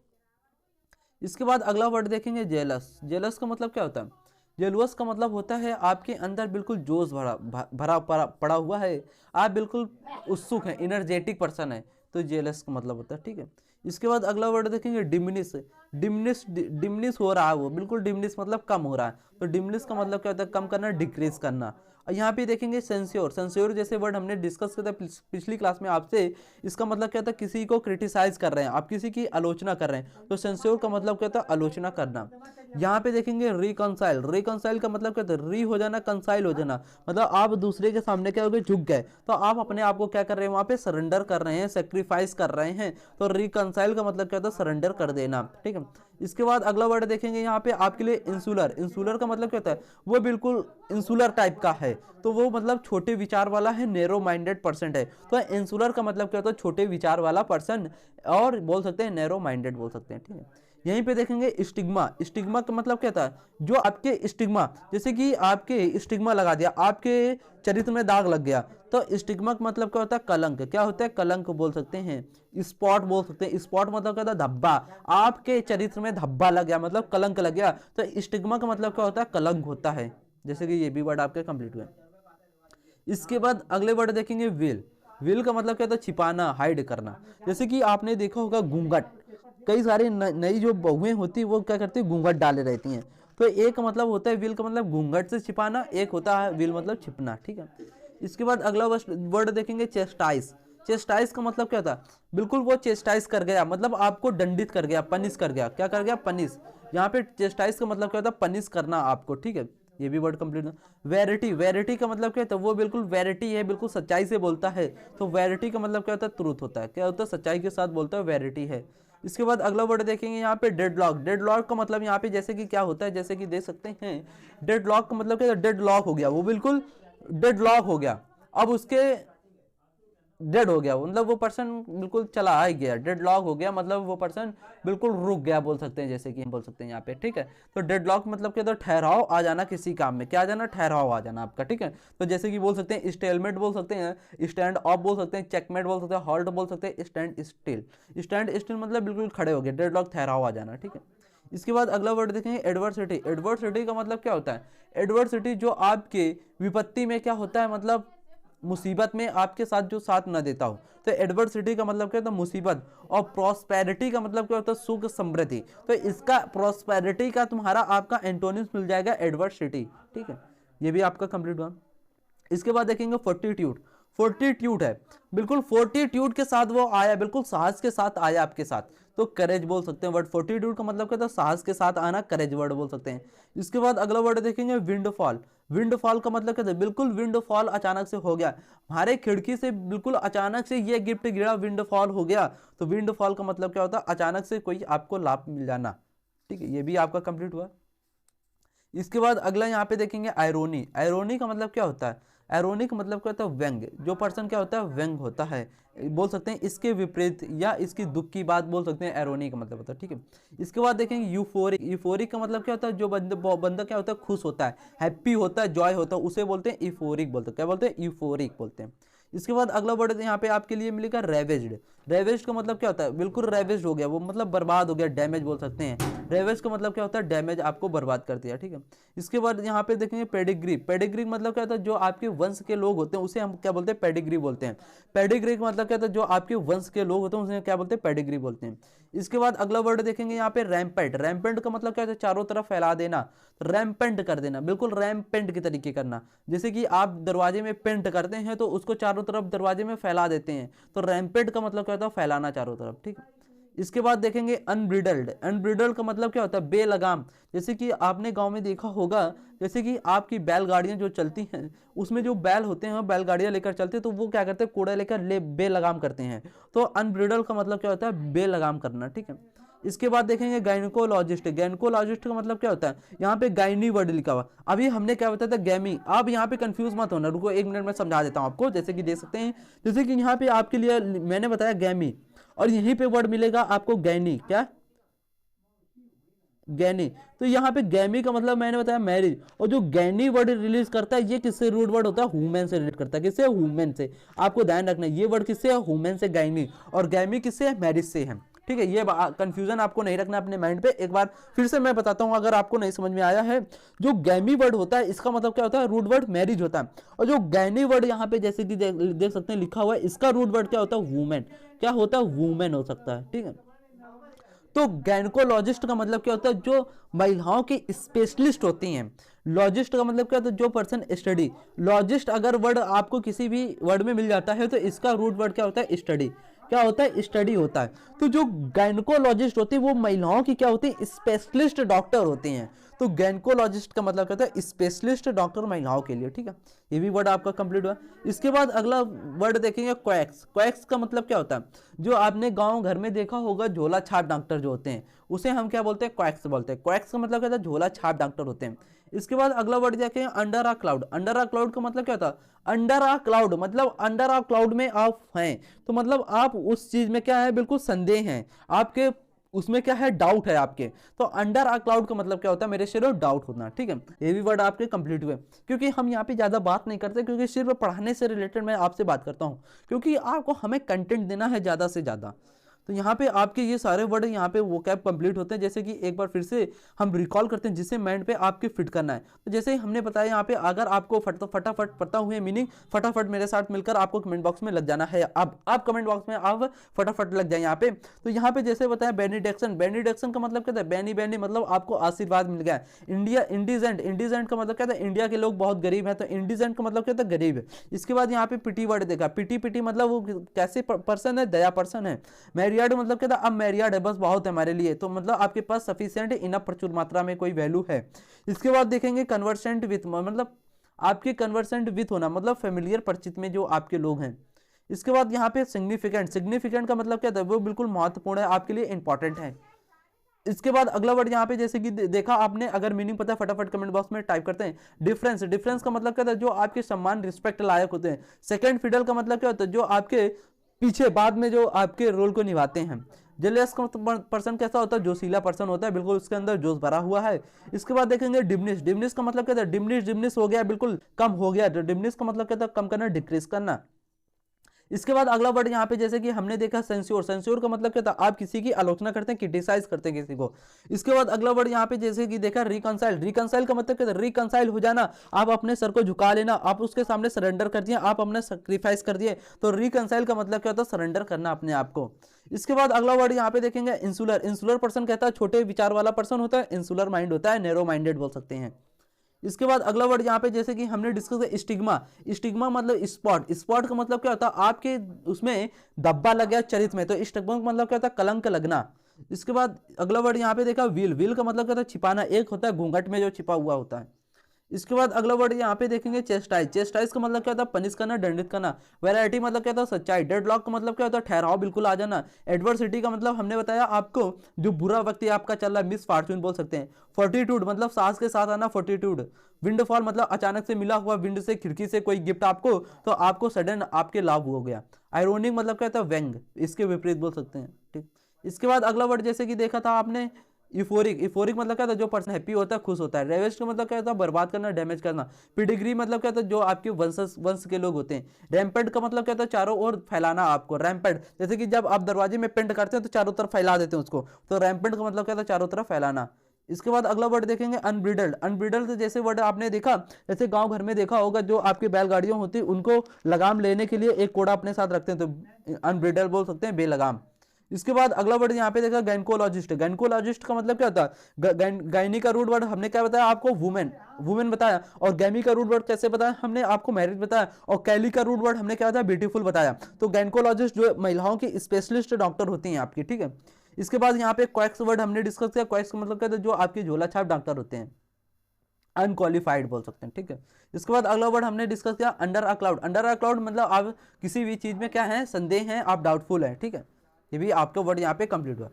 इसके बाद अगला वर्ड देखेंगे जेलस। जेलस का मतलब क्या होता है, जेलुअस का मतलब होता है आपके अंदर बिल्कुल जोश पड़ा हुआ है, आप बिल्कुल उत्सुक हैं, एनर्जेटिक पर्सन है, तो जेलस का मतलब होता है, ठीक है। इसके बाद अगला वर्ड देखेंगे डिमिनिश। डिमिनिश हो रहा है, वो बिल्कुल डिमिनिश मतलब कम हो रहा है, तो डिमिनिश का मतलब क्या होता है, कम करना, डिक्रीज करना। और यहाँ पे देखेंगे सेंस्योर। सेंस्योर जैसे वर्ड हमने डिस्कस किया था पिछली क्लास में आपसे, इसका मतलब क्या था, किसी को क्रिटिसाइज कर रहे हैं आप, किसी की आलोचना कर रहे हैं, तो सेंस्योर का मतलब क्या होता है, आलोचना करना। यहाँ पे देखेंगे रिकंसाइल। रिकंसाइल का मतलब क्या होता है, री हो जाना, कंसाइल हो जाना, मतलब आप दूसरे के सामने क्या हो गए, झुक गए, तो आप अपने आप को क्या कर रहे हैं वहां पे, सरेंडर कर रहे हैं, सेक्रीफाइस कर रहे हैं, तो रिकंसाइल का मतलब क्या होता है, सरेंडर कर देना, ठीक है। इसके बाद अगला वर्ड देखेंगे यहाँ पे आपके लिए इंसुलर। इंसुलर का मतलब क्या होता है, वो बिल्कुल इंसुलर टाइप का है, तो वो मतलब छोटे विचार वाला है, नैरो माइंडेड पर्सन है। तो इंसुलर का मतलब क्या होता है, छोटे विचार वाला पर्सन, और बोल सकते हैं नैरो माइंडेड बोल सकते हैं, ठीक है। यहीं पे देखेंगे स्टिग्मा। स्टिग्मा का मतलब क्या था, जो आपके स्टिग्मा, जैसे कि आपके स्टिग्मा लगा दिया, आपके चरित्र में दाग लग गया, तो स्टिग्मा का मतलब क्या होता है, कलंक। क्या होता है, कलंक बोल सकते हैं। स्पॉट बोल सकते हैं। स्पॉट मतलब क्या होता है, धब्बा, आपके चरित्र में धब्बा लग गया, मतलब कलंक लग गया, तो स्टिग्मा का मतलब क्या होता है, कलंक होता है। जैसे कि ये भी वर्ड आपके कंप्लीट हुए। इसके बाद अगले वर्ड देखेंगे विल। विल का मतलब क्या होता है, छिपाना, हाइड करना। जैसे कि आपने देखा होगा घूंघट, कई सारी नई जो बहुएं होती है वो क्या करती है, घूंघट डाले रहती हैं, तो एक मतलब होता है विल का मतलब घूंघट से छिपाना, एक होता है विल मतलब छिपना, ठीक है। इसके बाद अगला वर्ड देखेंगे चेस्टाइज। चेस्टाइज का मतलब क्या होता है, बिल्कुल वो चेस्टाइज कर गया, मतलब आपको दंडित कर गया, पनिश कर गया, क्या कर गया, पनिश। यहाँ पे चेस्टाइज का मतलब क्या होता है, पनिश करना आपको, ठीक है। ये भी वर्ड कंप्लीट है। वेरिटी। वेरिटी का मतलब क्या होता है, वो बिल्कुल वेरिटी है, बिल्कुल सच्चाई से बोलता है, तो वेरिटी का मतलब क्या होता है, ट्रूथ होता है, क्या होता है, सच्चाई के साथ बोलता है, वेरिटी है। इसके बाद अगला वर्ड देखेंगे यहाँ पे डेडलॉक। डेडलॉक का मतलब यहाँ पे जैसे कि क्या होता है, जैसे कि देख सकते हैं, डेडलॉक का मतलब क्या है, डेडलॉक हो गया, वो बिल्कुल डेडलॉक हो गया, अब उसके डेड हो गया, मतलब वो पर्सन बिल्कुल चला ही गया, डेडलॉक हो गया, मतलब वो पर्सन बिल्कुल रुक गया बोल सकते हैं, जैसे कि हम बोल सकते हैं यहाँ पे, ठीक है। तो डेडलॉक मतलब क्या, तो ठहराव आ जाना किसी काम में, क्या आ जाना, ठहराव आ जाना आपका, ठीक है। तो जैसे कि बोल सकते हैं स्टेलमेट बोल सकते हैं, स्टैंड ऑफ बोल सकते हैं, चेकमेट बोल सकते हैं, हॉल्ट बोल सकते हैं, स्टैंड स्टिल। स्टैंड स्टिल मतलब बिल्कुल खड़े हो गए, डेडलॉक ठहराव आ जाना, ठीक है। इसके बाद अगला वर्ड देखेंगे एडवर्सिटी। एडवर्सिटी का मतलब क्या होता है, एडवर्सिटी जो आपके विपत्ति में क्या होता है, मतलब मुसीबत में आपके साथ जो साथ न देता हो, तो एडवर्सिटी का मतलब क्या होता है, मुसीबत। और प्रॉस्पेरिटी का मतलब क्या होता है, सुख समृद्धि, तो इसका प्रॉस्पेरिटी का तुम्हारा आपका एंटोनिम्स मिल जाएगा एडवर्सिटी, ठीक है। ये भी आपका कंप्लीट हुआ। इसके बाद देखेंगे फोर्टिट्यूड। फोर्टिट्यूड है, बिल्कुल फोर्टिट्यूड के साथ वो आया, बिल्कुल साहस के साथ आया आपके साथ, तो करेज बोल सकते हैं वर्ड। फोर्टिट्यूड का मतलब क्या होता है, साहस के साथ आना, करेज वर्ड बोल सकते हैं। इसके बाद अगला वर्ड देखेंगे विंडफॉल। विंडफॉल का मतलब क्या था, बिल्कुल विंडफॉल अचानक से हो गया, हमारे खिड़की से बिल्कुल अचानक से ये गिफ्ट गिरा, विंडफॉल हो गया, तो विंडफॉल का मतलब क्या होता है, अचानक से कोई आपको लाभ मिल जाना, ठीक है। ये भी आपका कंप्लीट हुआ। इसके बाद अगला यहाँ पे देखेंगे आयरोनी। आयरोनी का मतलब क्या होता है, आयरोनी का मतलब क्या होता है, व्यंग। जो पर्सन क्या होता है, व्यंग होता है, बोल सकते हैं इसके विपरीत या इसकी दुख की बात बोल सकते हैं, आयरोनी का मतलब होता है, ठीक है। इसके बाद देखेंगे यूफोरिक। यूफोरिक का मतलब क्या होता है, जो बंदा क्या होता है, खुश होता है, हैप्पी होता है, जॉय होता है, उसे बोलते हैं यूफोरिक बोलते हैं, क्या बोलते हैं, यूफोरिक बोलते हैं। इसके बाद अगला वर्ड यहाँ पे आपके लिए मिलेगा रेवेज्ड। रेवेज्ड का मतलब क्या होता है, बिल्कुल रेवेज्ड हो गया, वो मतलब बर्बाद हो गया, डैमेज बोल सकते हैं। रेवेज का मतलब क्या होता है, डैमेज, आपको बर्बाद कर दिया, ठीक है। इसके बाद यहाँ पे देखेंगे पेडिग्री। पेडिग्री मतलब क्या होता है, जो आपके वंश के लोग होते हैं उसे हम क्या बोलते हैं, पेडिग्री बोलते हैं। पेडिग्री का मतलब क्या होता है, जो आपके वंश के लोग होते हैं उसे क्या बोलते हैं, पेडिग्री बोलते हैं। इसके बाद अगला वर्ड देखेंगे यहाँ पे रैम्पेंट। रैम्पेंट का मतलब क्या होता है, चारों तरफ फैला देना, रैम्पेंट कर देना, बिल्कुल रैम्पेंट के तरीके करना। जैसे कि आप दरवाजे में पेंट करते हैं तो उसको चारों तरफ दरवाजे में फैला देते हैं, तो रैम्पेंट का मतलब क्या होता है, फैलाना चारों तरफ, ठीक है। इसके बाद देखेंगे अनब्रिडल्ड। अनब्रिडल्ड का मतलब क्या होता है? बेलगाम। जैसे कि आपने गांव में देखा होगा, जैसे कि आपकी बैलगाड़ियां जो चलती हैं उसमें जो बैल होते हैं बैलगाड़ियां लेकर चलते हैं, तो वो क्या करते हैं? कूड़ा लेकर बेलगाम करते हैं। तो अनब्रिडल्ड का मतलब क्या होता है? बेलगाम करना, ठीक है। इसके बाद देखेंगे गायनिकोलॉजिस्ट। गायनिकोलॉजिस्ट का मतलब क्या होता है? यहाँ पे गायनी वर्ड लिखा हुआ, अभी हमने क्या बताया था? गैमी। आप यहाँ पे कंफ्यूज मत होना, रुको 1 मिनट में समझा देता हूँ आपको। जैसे कि देख सकते हैं, जैसे कि यहाँ पे आपके लिए मैंने बताया गैमी, और यहीं पे वर्ड मिलेगा आपको गैनी। क्या? गैनी। तो यहाँ पे गैमी का मतलब मैंने बताया मैरिज, और जो गैनी वर्ड रिलीज करता है ये किससे रूट वर्ड होता है? वुमेन से रिलेट करता है। किससे? वुमेन से। आपको ध्यान रखना है ये वर्ड किससे है? वुमेन से गैनी, और गैमी किससे है? मैरिज से है, ठीक है। ये कंफ्यूजन आपको नहीं रखना अपने माइंड पे। एक बार फिर से मैं बताता हूं अगर आपको नहीं समझ में आया है। जो गैमी वर्ड होता है इसका मतलब क्या होता है? रूट वर्ड मैरिज होता है। और जो गैनी वर्ड यहाँ पे जैसे कि देख सकते हैं लिखा हुआ है, इसका रूट वर्ड क्या होता है? वुमेन। क्या होता है? वुमेन हो सकता है, ठीक है। तो गायनकोलॉजिस्ट का मतलब क्या होता है? जो महिलाओं की स्पेशलिस्ट होती हैं। लॉजिस्ट का मतलब क्या होता है? जो पर्सन स्टडी। लॉजिस्ट अगर वर्ड आपको किसी भी वर्ड में मिल जाता है तो इसका रूट वर्ड क्या होता है? स्टडी। क्या होता है? स्टडी होता है। तो जो गायनकोलॉजिस्ट होती है वो महिलाओं की क्या होती है? स्पेशलिस्ट डॉक्टर होती हैं। तो गायनकोलॉजिस्ट का मतलब क्या होता है? स्पेशलिस्ट डॉक्टर महिलाओं के लिए, ठीक है। ये भी वर्ड आपका कंप्लीट हुआ। इसके बाद अगला वर्ड देखेंगे क्वैक्स। क्वैक्स का मतलब क्या होता है? जो आपने गांव घर में देखा होगा झोला छाप डॉक्टर जो होते हैं उसे हम क्या बोलते हैं? क्वैक्स बोलते हैं। क्वैक्स का मतलब क्या होता है? झोला छाप डॉक्टर होते हैं। इसके बाद अगला वर्ड देखें अंडर आ क्लाउड। अंडर आ क्लाउड का मतलब क्या होता है? अंडर आ क्लाउड मतलब अंडर आ क्लाउड में आप हैं, तो मतलब आप उस चीज में क्या है? बिल्कुल संदेह हैं आपके, उसमें क्या है? डाउट है आपके। तो अंडर आ क्लाउड का मतलब क्या होता है मेरे शेरो? डाउट होना, ठीक है। ये भी वर्ड आपके कंप्लीट हुए। क्योंकि हम यहाँ पे ज्यादा बात नहीं करते, क्योंकि सिर्फ पढ़ाने से रिलेटेड मैं आपसे बात करता हूँ, क्योंकि आपको हमें कंटेंट देना है ज्यादा से ज्यादा। तो यहाँ पे आपके ये सारे वर्ड यहाँ पे वो कैप कंप्लीट होते हैं। जैसे कि एक बार फिर से हम रिकॉल करते हैं जिससे माइंड पे आपके फिट करना है। तो जैसे हमने बताया यहाँ पे, अगर आपको फटाफट पता हुए मीनिंग, फटाफट मेरे साथ मिलकर आपको कमेंट बॉक्स में लग जाना है। अब आप कमेंट बॉक्स में आप फटाफट लग जाए यहाँ पे। तो यहाँ पे जैसे बताया बेनिडिक्शन। बेनिडिक्शन का मतलब क्या था? बेनी बेनी मतलब आपको आशीर्वाद मिल गया। India indigent. इंडिजेंट का मतलब क्या था? इंडिया के लोग बहुत गरीब है, तो इंडिजेंट का मतलब क्या था? गरीब। इसके बाद यहाँ पे पिटी वर्ड देखा। पिटी पिटी मतलब वो कैसे पर्सन है? दया पर्सन है। मैरियड मतलब क्या था? अब मैरियड है, बस बहुत है हमारे लिए, तो मतलब आपके पास सफिशिएंट इनफ प्रचुर मात्रा में कोई वैल्यू है। इसके बाद देखेंगे कन्वर्सेंट विथ, मतलब आपके कन्वर्सेंट विथ होना, मतलब फेमिलियर परिचित में जो आपके लोग हैं। इसके बाद यहाँ पे सिग्निफिकेंट। सिग्निफिकेंट का मतलब क्या था? वो बिल्कुल महत्वपूर्ण है, आपके लिए इंपॉर्टेंट है। इसके बाद अगला वर्ड यहाँ पे जैसे कि देखा आपने, अगर मीनिंग पता है फटाफट कमेंट बॉक्स में टाइप करते हैं। डिफरेंस। डिफरेंस का मतलब क्या था? जो आपके सम्मान रिस्पेक्ट लायक होते हैं। सेकंड फिडल का मतलब क्या होता है? जो आपके पीछे बाद में जो आपके रोल को निभाते हैं। जेलियस का पर्सन कैसा होता है? जोशीला पर्सन होता है, बिल्कुल उसके अंदर जोश भरा हुआ है। इसके बाद देखेंगे डिमनिश। डिमनिश का मतलब क्या था? डिमनिश डिमनिश हो गया, बिल्कुल कम हो गया। डिमनिश का मतलब क्या था? कम करना, डिक्रीज करना। इसके बाद अगला वर्ड यहाँ पे जैसे कि हमने देखा सेंस्योर। सेंस्योर का मतलब क्या था? आप किसी की आलोचना करते हैं, क्रिटिसाइज करते हैं किसी को। इसके बाद अगला वर्ड यहाँ पे जैसे कि देखा रिकंसाइल। रिकंसाइल का मतलब क्या था? रिकंसाइल हो जाना, आप अपने सर को झुका लेना, आप उसके सामने सरेंडर कर दिए, आप अपने सेक्रीफाइस कर दिए। तो रिकंसाइल का मतलब क्या होता है? सरेंडर करना अपने आप को। इसके बाद अगला वर्ड यहाँ पे देखेंगे इंसुलर। इंसुलर पर्सन कहता है छोटे विचार वाला पर्सन होता है, इंसुलर माइंड होता है, नैरो माइंडेड बोल सकते हैं। इसके बाद अगला वर्ड यहाँ पे जैसे कि हमने डिस्कस किया स्टिग्मा। स्टिग्मा मतलब स्पॉट। स्पॉट का मतलब क्या होता है? आपके उसमें धब्बा लग गया चरित्र में, तो स्टिग्मा का मतलब क्या होता है? कलंक लगना। इसके बाद अगला वर्ड यहाँ पे देखा विल। विल का मतलब क्या होता है? छिपाना। एक होता है घूंघट में जो छिपा हुआ होता है। इसके बाद अगला वर्ड यहाँ पे देखेंगे चेस्टाइज। चेस्टाइज का मतलब क्या होता है? पनिश करना, दंडित करना। वैरायटी मतलब क्या होता है? सच्चाई। डेडलॉक का मतलब क्या होता है? ठहराव, बिल्कुल आ जाना। एडवर्सिटी का मतलब हमने बताया आपको, जो बुरा वक्त आपका चल रहा है, मिस फॉर्च्यून बोल सकते हैं। फोर्टिट्यूड मतलब साहस के साथ आना, फोर्टिट्यूड। विंडफॉल मतलब अचानक से मिला हुआ, विंड से, खिड़की से कोई गिफ्ट आपको, तो आपको सडन आपके लाभ हो गया। आयरोनिक मतलब क्या होता है? व्यंग, इसके विपरीत बोल सकते हैं, ठीक। इसके बाद अगला वर्ड जैसे कि देखा था आपने इफोरिक। इफोरिक मतलब क्या था? जो पर्सन हैप्पी होता है, खुश होता है। रेवेस्ट का मतलब क्या होता है? बर्बाद करना, डैमेज करना। पिडिग्री मतलब क्या होता है? जो आपके वंश के लोग होते हैं। रैम्पेड का मतलब क्या होता है? चारों ओर फैलाना आपको। रैम्पेड जैसे कि जब आप दरवाजे में पेंट करते हैं तो चारों तरफ फैला देते हैं उसको, तो रैम्पेड का मतलब क्या होता है? चारों तरफ फैलाना। इसके बाद अगला वर्ड देखेंगे अनब्रिडल्ड। अनब्रिडल्ड जैसे वर्ड आपने देखा, जैसे गांव घर में देखा होगा, जो आपकी बैलगाड़ियां होती है उनको लगाम लेने के लिए एक कोड़ा अपने साथ रखते हैं, तो अनब्रिडल्ड बोल सकते हैं, बेलगाम। इसके बाद अगला वर्ड यहाँ पे देखा गायनकोलॉजिस्ट। गायनकोलॉजिस्ट का मतलब क्या होता है? गायनी का रूट वर्ड हमने क्या बताया आपको? वुमेन। वुमेन बताया। और गैमी का रूट वर्ड कैसे बताया हमने आपको? मैरिज बताया। और कैली का रूट वर्ड हमने क्या बताया? ब्यूटीफुल बताया। तो गायनकोलॉजिस्ट जो महिलाओं की स्पेशलिस्ट डॉक्टर होती हैं आपकी, ठीक है। इसके बाद यहाँ पे क्वैक्स वर्ड हमने डिस्कस किया। क्वैक्स का मतलब क्या था, जो आपके झोला छाप डॉक्टर होते हैं, अनक्वालिफाइड बोल सकते हैं, ठीक है। इसके बाद अगला वर्ड हमने डिस्कस किया under a cloud. Under a cloud मतलब आप किसी भी चीज में क्या है, संदेह है, आप डाउटफुल है, ठीक है। ये भी आपका वर्ड यहाँ पे कंप्लीट हुआ।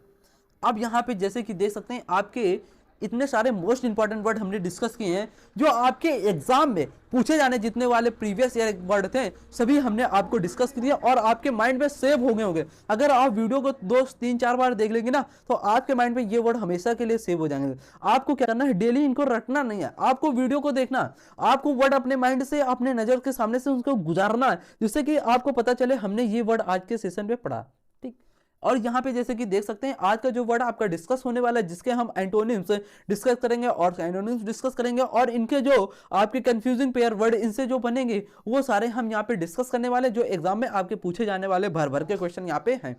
अब यहाँ पे जैसे कि देख सकते हैं आपके इतने सारे मोस्ट इंपॉर्टेंट वर्ड हमने डिस्कस किए हैं, जो आपके एग्जाम में पूछे जाने जितने वाले प्रीवियस ईयर वर्ड थे सभी हमने आपको डिस्कस किए और आपके माइंड में सेव हो गए होंगे। अगर आप वीडियो को 2-3-4 बार देख लेंगे ना तो आपके माइंड में ये वर्ड हमेशा के लिए सेव हो जाएंगे। आपको क्या करना है, डेली इनको रटना नहीं है, आपको वीडियो को देखना, आपको वर्ड अपने माइंड से, अपने नजर के सामने से उनको गुजारना है, जिससे कि आपको पता चले हमने ये वर्ड आज के सेशन में पढ़ा, ठीक। और यहाँ पे जैसे कि देख सकते हैं आज का जो वर्ड आपका डिस्कस होने वाला है, जिसके हम एंटोनिम्स डिस्कस करेंगे और सिनोनिम्स डिस्कस करेंगे, और इनके जो आपके कंफ्यूजिंग पेयर वर्ड इनसे जो बनेंगे वो सारे हम यहाँ पे डिस्कस करने वाले, जो एग्जाम में आपके पूछे जाने वाले भर भर के क्वेश्चन यहाँ पे हैं।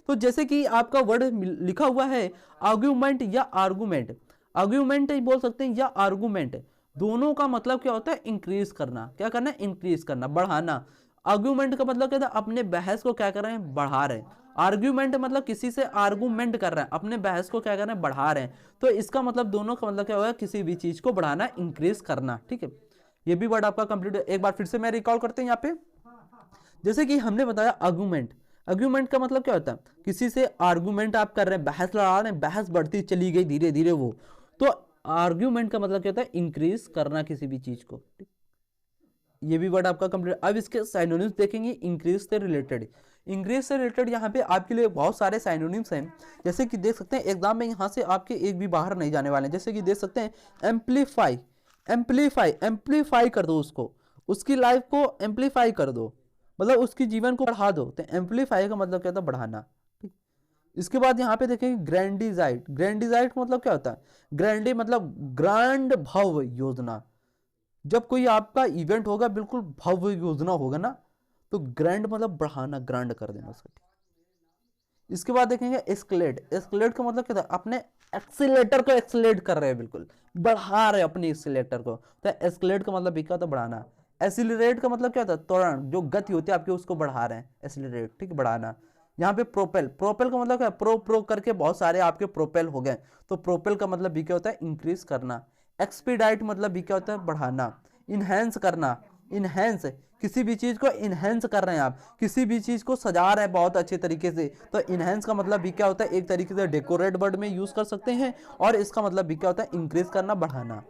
तो जैसे कि आपका वर्ड लिखा हुआ है आर्ग्यूमेंट या आर्गूमेंट। आर्ग्यूमेंट बोल सकते हैं या आर्गूमेंट, दोनों का मतलब क्या होता है, इंक्रीज करना। क्या करना है, इंक्रीज करना, बढ़ाना। आर्ग्यूमेंट का मतलब क्या था, अपने बहस को क्या कर रहे हैं, बढ़ा रहे हैं। आर्ग्यूमेंट मतलब किसी से आर्गूमेंट कर रहे हैं, अपने बहस को क्या कर रहे हैं, बढ़ा रहे हैं। तो इसका मतलब दोनों का मतलब क्या होगा, किसी भी चीज को बढ़ाना, इंक्रीज करना, ठीक है। ये भी वर्ड आपका कंप्लीट है। एक बार फिर से मैं रिकॉल करते हैं यहाँ पे। जैसे कि हमने बताया आर्गूमेंट। आर्गूमेंट का मतलब क्या होता है, किसी से आर्गूमेंट आप कर रहे हैं, बहस लड़ा रहे हैं, बहस बढ़ती चली गई धीरे धीरे वो। तो आर्ग्यूमेंट का मतलब क्या होता है, इंक्रीज करना किसी भी चीज को, ठीक? ये भी वर्ड आपका कंप्लीट। अब इसके साइनोनिम्स देखेंगे, इंक्रीज से रिलेटेड। इंक्रीज से रिलेटेड यहाँ पे आपके लिए बहुत सारे साइनोनिम्स हैं, जैसे कि देख सकते हैं एग्जाम में यहाँ से आपके एक भी बाहर नहीं जाने वाले हैं। जैसे कि देख सकते हैं एम्पलीफाई। एम्पलीफाई, एम्पलीफाई कर दो उसको, उसकी लाइफ को एम्पलीफाई कर दो, मतलब उसकी जीवन को बढ़ा दो। तो एम्पलीफाई का मतलब क्या होता है, बढ़ाना, ठीक। इसके बाद यहाँ पे देखेंगे ग्रैंडिजाइट। ग्रैंडिजाइट का मतलब क्या होता है, ग्रैंडी मतलब ग्रांड भव्य योजना। जब कोई आपका इवेंट होगा बिल्कुल भव्य योजना होगा ना, तो ग्रैंड मतलब बढ़ाना, ग्रांड कर देना उसका, ठीक। इसके बाद देखेंगे एस्केलेट। एस्केलेट का मतलब क्या था, अपने एक्सीलेटर को एक्सीलेट कर रहे हैं, बिल्कुल बढ़ा रहे हैं अपने एक्सीलेटर को। तो एस्केलेट का मतलब भी क्या होता है, बढ़ाना। एसिलरेट का मतलब क्या होता है, त्वरण, जो गति होती है आपकी उसको बढ़ा रहे हैं, एसिलरेट, ठीक, बढ़ाना। यहाँ पे प्रोपेल। प्रोपेल का मतलब क्या है, प्रो प्रो करके बहुत सारे आपके प्रोपेल हो गए, तो प्रोपेल का मतलब भी क्या होता है, इंक्रीज करना। एक्सपीडाइट मतलब भी क्या होता है, बढ़ाना। इनहेंस करना, इनहेंस, किसी भी चीज को इनहेंस कर रहे हैं आप, किसी भी चीज को सजा रहे हैं बहुत अच्छे तरीके से, तो इनहेंस का मतलब भी क्या होता है, एक तरीके से डेकोरेट वर्ड में यूज कर सकते हैं, और इसका मतलब भी क्या होता है, इंक्रीज करना, बढ़ाना।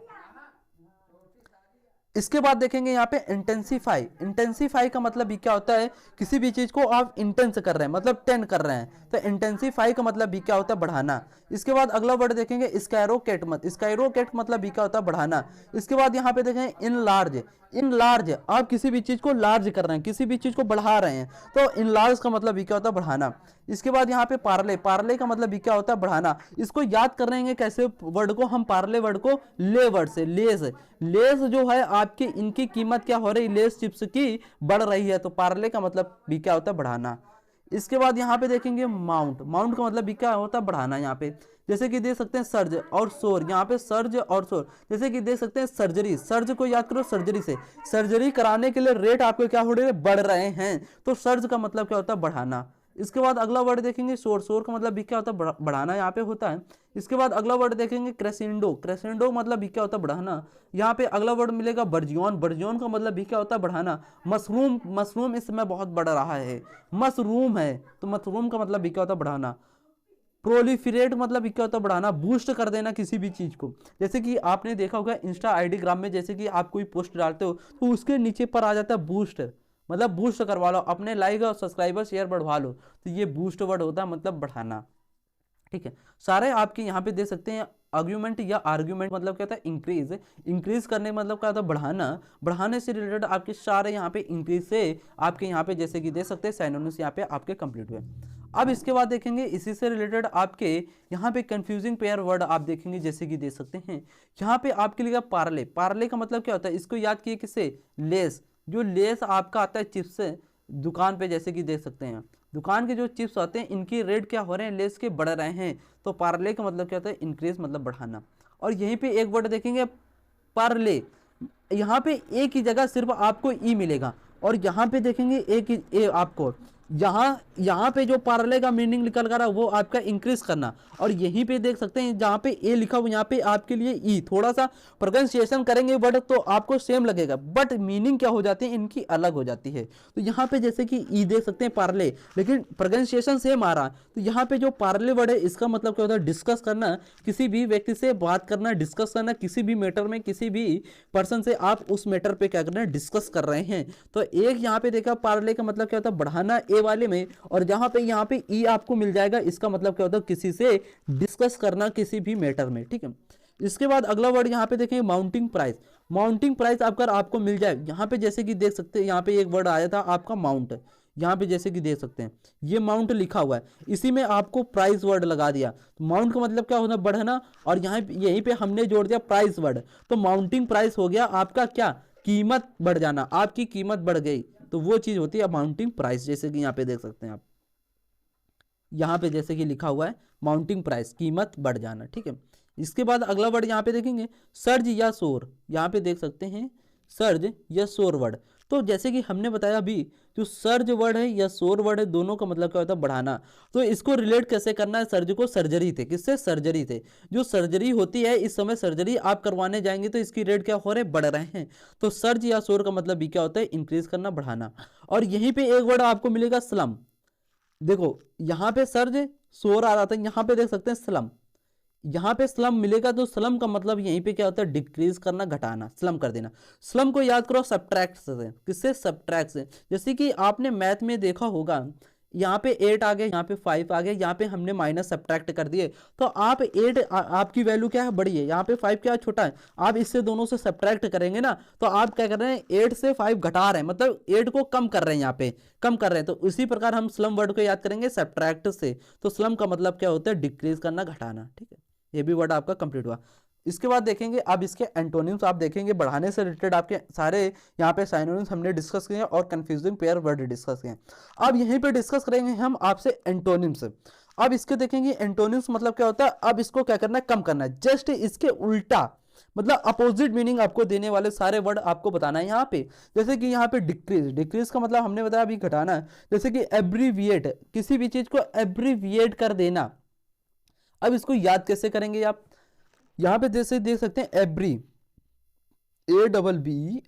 इसके बाद देखेंगे यहाँ पे इंटेंसिफाई। इंटेंसिफाई का मतलब भी क्या होता है, किसी भी चीज को आप इंटेंस कर रहे हैं, मतलब टेन कर रहे हैं, तो इंटेंसिफाई का मतलब भी क्या होता है, बढ़ाना। इसके बाद अगला वर्ड देखेंगे स्काइरोकेट। मत स्काइरोकेट मतलब भी क्या होता है, बढ़ाना। इसके बाद यहाँ पे देखेंगे इन लार्ज। इन लार्ज, आप किसी भी चीज को लार्ज कर रहे हैं, किसी भी चीज को बढ़ा रहे हैं, तो इन लार्ज का मतलब भी क्या होता है, बढ़ाना। इसके बाद यहाँ पे पार्ले। पार्ले का मतलब भी क्या होता है, बढ़ाना। इसको याद कर रहे हैं कैसे वर्ड को हम, पार्ले वर्ड को ले वर्ड से, लेस। लेस जो है आपकी, इनकी कीमत क्या हो रही, लेस चिप्स की बढ़ रही है, तो पार्ले का मतलब भी क्या होता है, बढ़ाना। इसके बाद यहाँ पे देखेंगे माउंट। माउंट का मतलब भी क्या होता है, बढ़ाना। यहाँ पे जैसे कि देख सकते हैं सर्ज और शोर, यहाँ पे सर्ज और शोर। जैसे कि देख सकते हैं सर्जरी, सर्ज को याद करो सर्जरी से, सर्जरी कराने के लिए रेट आपके क्या हो रहे हैं, बढ़ रहे हैं, तो सर्ज का मतलब क्या होता है, बढ़ाना। इसके बाद अगला वर्ड देखेंगे शोर। शोर का मतलब भी क्या होता है, बढ़ाना यहाँ पे होता है। इसके बाद अगला वर्ड देखेंगे क्रेसेंडो। क्रेसेंडो मतलब भी क्या होता है, बढ़ाना। यहाँ पे अगला वर्ड मिलेगा बर्जियन। बर्जियन का मतलब भी क्या होता है, बढ़ाना। मशरूम। मशरूम इस समय बहुत बढ़ रहा है, मशरूम है, तो मशरूम का मतलब भी क्या होता है, बढ़ाना। प्रोलिफरेट मतलब भी क्या होता है, बढ़ाना, बूस्ट कर देना किसी भी चीज को। जैसे कि आपने देखा होगा इंस्टा आईडी ग्राम में, जैसे कि आप कोई पोस्ट डालते हो तो उसके नीचे पर आ जाता है बूस्ट, मतलब बूस्ट करवा लो, अपने लाइक और सब्सक्राइबर शेयर बढ़वा लो, तो ये बूस्ट वर्ड होता है, मतलब बढ़ाना, ठीक है। सारे आपके यहाँ पे दे सकते हैं। आर्ग्यूमेंट या आर्ग्यूमेंट मतलब क्या था, इंक्रीज। इंक्रीज करने मतलब क्या था, बढ़ाना। बढ़ाने से रिलेटेड आपके सारे यहाँ पे इंक्रीज से आपके यहाँ पे जैसे कि दे सकते हैं साइनोनिम्स यहाँ पे आपके कंप्लीट हुए। अब इसके बाद देखेंगे इसी से रिलेटेड आपके यहाँ पे कंफ्यूजिंग पेयर वर्ड आप देखेंगे, जैसे कि दे सकते हैं यहाँ पे आपके लिए पार्ले। पार्ले का मतलब क्या होता है, इसको याद किए किससे, लेस। जो लेस आपका आता है चिप्स दुकान पे, जैसे कि देख सकते हैं दुकान के जो चिप्स आते हैं इनकी रेट क्या हो रहे हैं, लेस के बढ़ रहे हैं, तो पार्ले का मतलब क्या होता है, इंक्रीज मतलब बढ़ाना। और यहीं पे एक वर्ड देखेंगे पार्ले, यहाँ पे एक ही जगह सिर्फ आपको ई मिलेगा, और यहाँ पे देखेंगे एक ही ए आपको यहाँ पे जो पार्ले का मीनिंग निकल कर रहा है वो आपका इंक्रीज करना, और यहीं पे देख सकते हैं जहाँ पे ए लिखा हुआ यहाँ पे आपके लिए ई, थोड़ा सा प्रोनाउंसिएशन करेंगे बट तो आपको सेम लगेगा, बट मीनिंग क्या हो जाती है इनकी अलग हो जाती है। तो यहाँ पे जैसे कि ई देख सकते हैं पार्ले, लेकिन प्रोनाउंसिएशन सेम आ रहा। तो यहाँ पे जो पार्ले वर्ड है इसका मतलब क्या होता है, डिस्कस करना, किसी भी व्यक्ति से बात करना, डिस्कस करना, किसी भी मैटर में किसी भी पर्सन से आप उस मैटर पे क्या करना है, डिस्कस कर रहे हैं। तो एक यहाँ पे देखा पार्ले का मतलब क्या होता है, बढ़ाना ए वाले में, और जहां पे यहाँ पे ई आपको मिल जाएगा इसका मतलब क्या होता है, किसी से डिस्कस करना किसी भी मैटर में, ठीक है। इसके बाद अगला वर्ड यहाँ पे देखेंगे माउंटिंग प्राइस। माउंटिंग प्राइस अगर आपको मिल जाए, यहाँ पे जैसे कि देख सकते हैं यहाँ पे एक वर्ड आया था आपका माउंट, यहाँ पे जैसे कि देख सकते हैं ये माउंट लिखा हुआ है, इसी में आपको प्राइस वर्ड लगा दिया। तो माउंट का मतलब क्या होना, बढ़ना, और यहाँ यहीं पे हमने जोड़ दिया प्राइस वर्ड, तो माउंटिंग प्राइस हो गया आपका क्या, कीमत बढ़ जाना, आपकी कीमत बढ़ गई, तो वो चीज होती है माउंटिंग प्राइस। जैसे कि यहाँ पे देख सकते हैं आप, यहाँ पे जैसे कि लिखा हुआ है माउंटिंग प्राइस, कीमत बढ़ जाना, ठीक है। इसके बाद अगला वर्ड यहाँ पे देखेंगे सर्ज या शोर, यहाँ पे देख सकते हैं सर्ज या शोर वर्ड। तो जैसे कि हमने बताया अभी, जो सर्ज वर्ड है या शोर वर्ड है दोनों का मतलब क्या होता है, बढ़ाना। तो इसको रिलेट कैसे करना है, सर्ज को सर्जरी थे, किससे, सर्जरी थे, जो सर्जरी होती है इस समय सर्जरी आप करवाने जाएंगे तो इसकी रेट क्या हो रहे, बढ़ रहे हैं। तो सर्ज या शोर का मतलब भी क्या होता है, इंक्रीज करना, बढ़ाना। और यहीं पे एक वर्ड आपको मिलेगा स्लम। देखो यहाँ पे सर्ज शोर आ रहा था, यहाँ पे देख सकते हैं स्लम, यहाँ पे स्लम मिलेगा, तो स्लम का मतलब यहीं पे क्या होता है, डिक्रीज करना, घटाना, स्लम कर देना। स्लम को याद करो सब्ट्रैक्ट से, किससे, सब्ट्रैक्ट से। जैसे कि आपने मैथ में देखा होगा, यहाँ पे 8 आ गया, यहाँ पे 5 आ गया, यहाँ पे हमने माइनस सब्ट्रैक्ट कर दिए, तो आप 8 आपकी वैल्यू क्या है, बड़ी है, यहाँ पे 5 क्या है, छोटा है, आप इससे दोनों से सब्ट्रैक्ट करेंगे ना, तो आप क्या कर रहे हैं, 8 से 5 घटा रहे हैं, मतलब 8 को कम कर रहे हैं, यहाँ पे कम कर रहे हैं। तो इसी प्रकार हम स्लम वर्ड को याद करेंगे सब्ट्रैक्ट से। तो स्लम का मतलब क्या होता है, डिक्रीज करना, घटाना, ठीक है। ये भी वर्ड आपका कंप्लीट हुआ। इसके बाद देखेंगे अब इसके एंटोनिम्स आप देखेंगे, बढ़ाने से रिलेटेड आपके सारे यहाँ पे साइनोनिम्स हमने डिस्कस किए हैं और कंफ्यूजिंग पेयर वर्ड डिस्कस किए हैं। अब यहीं पे डिस्कस करेंगे हम आपसे एंटोनिम्स। अब इसके देखेंगे एंटोनिम्स मतलब क्या होता है, अब इसको क्या करना है, कम करना है, जस्ट इसके उल्टा, मतलब अपोजिट मीनिंग आपको देने वाले सारे वर्ड आपको बताना है यहाँ पे। जैसे कि यहाँ पे डिक्रीज, डिक्रीज का मतलब हमने बताया अभी घटाना है। जैसे कि एब्रीविएट, किसी भी चीज को एब्रीविएट कर देना। अब इसको याद कैसे करेंगे आप, यहां पे जैसे देख सकते हैं एब्री, ABBRE,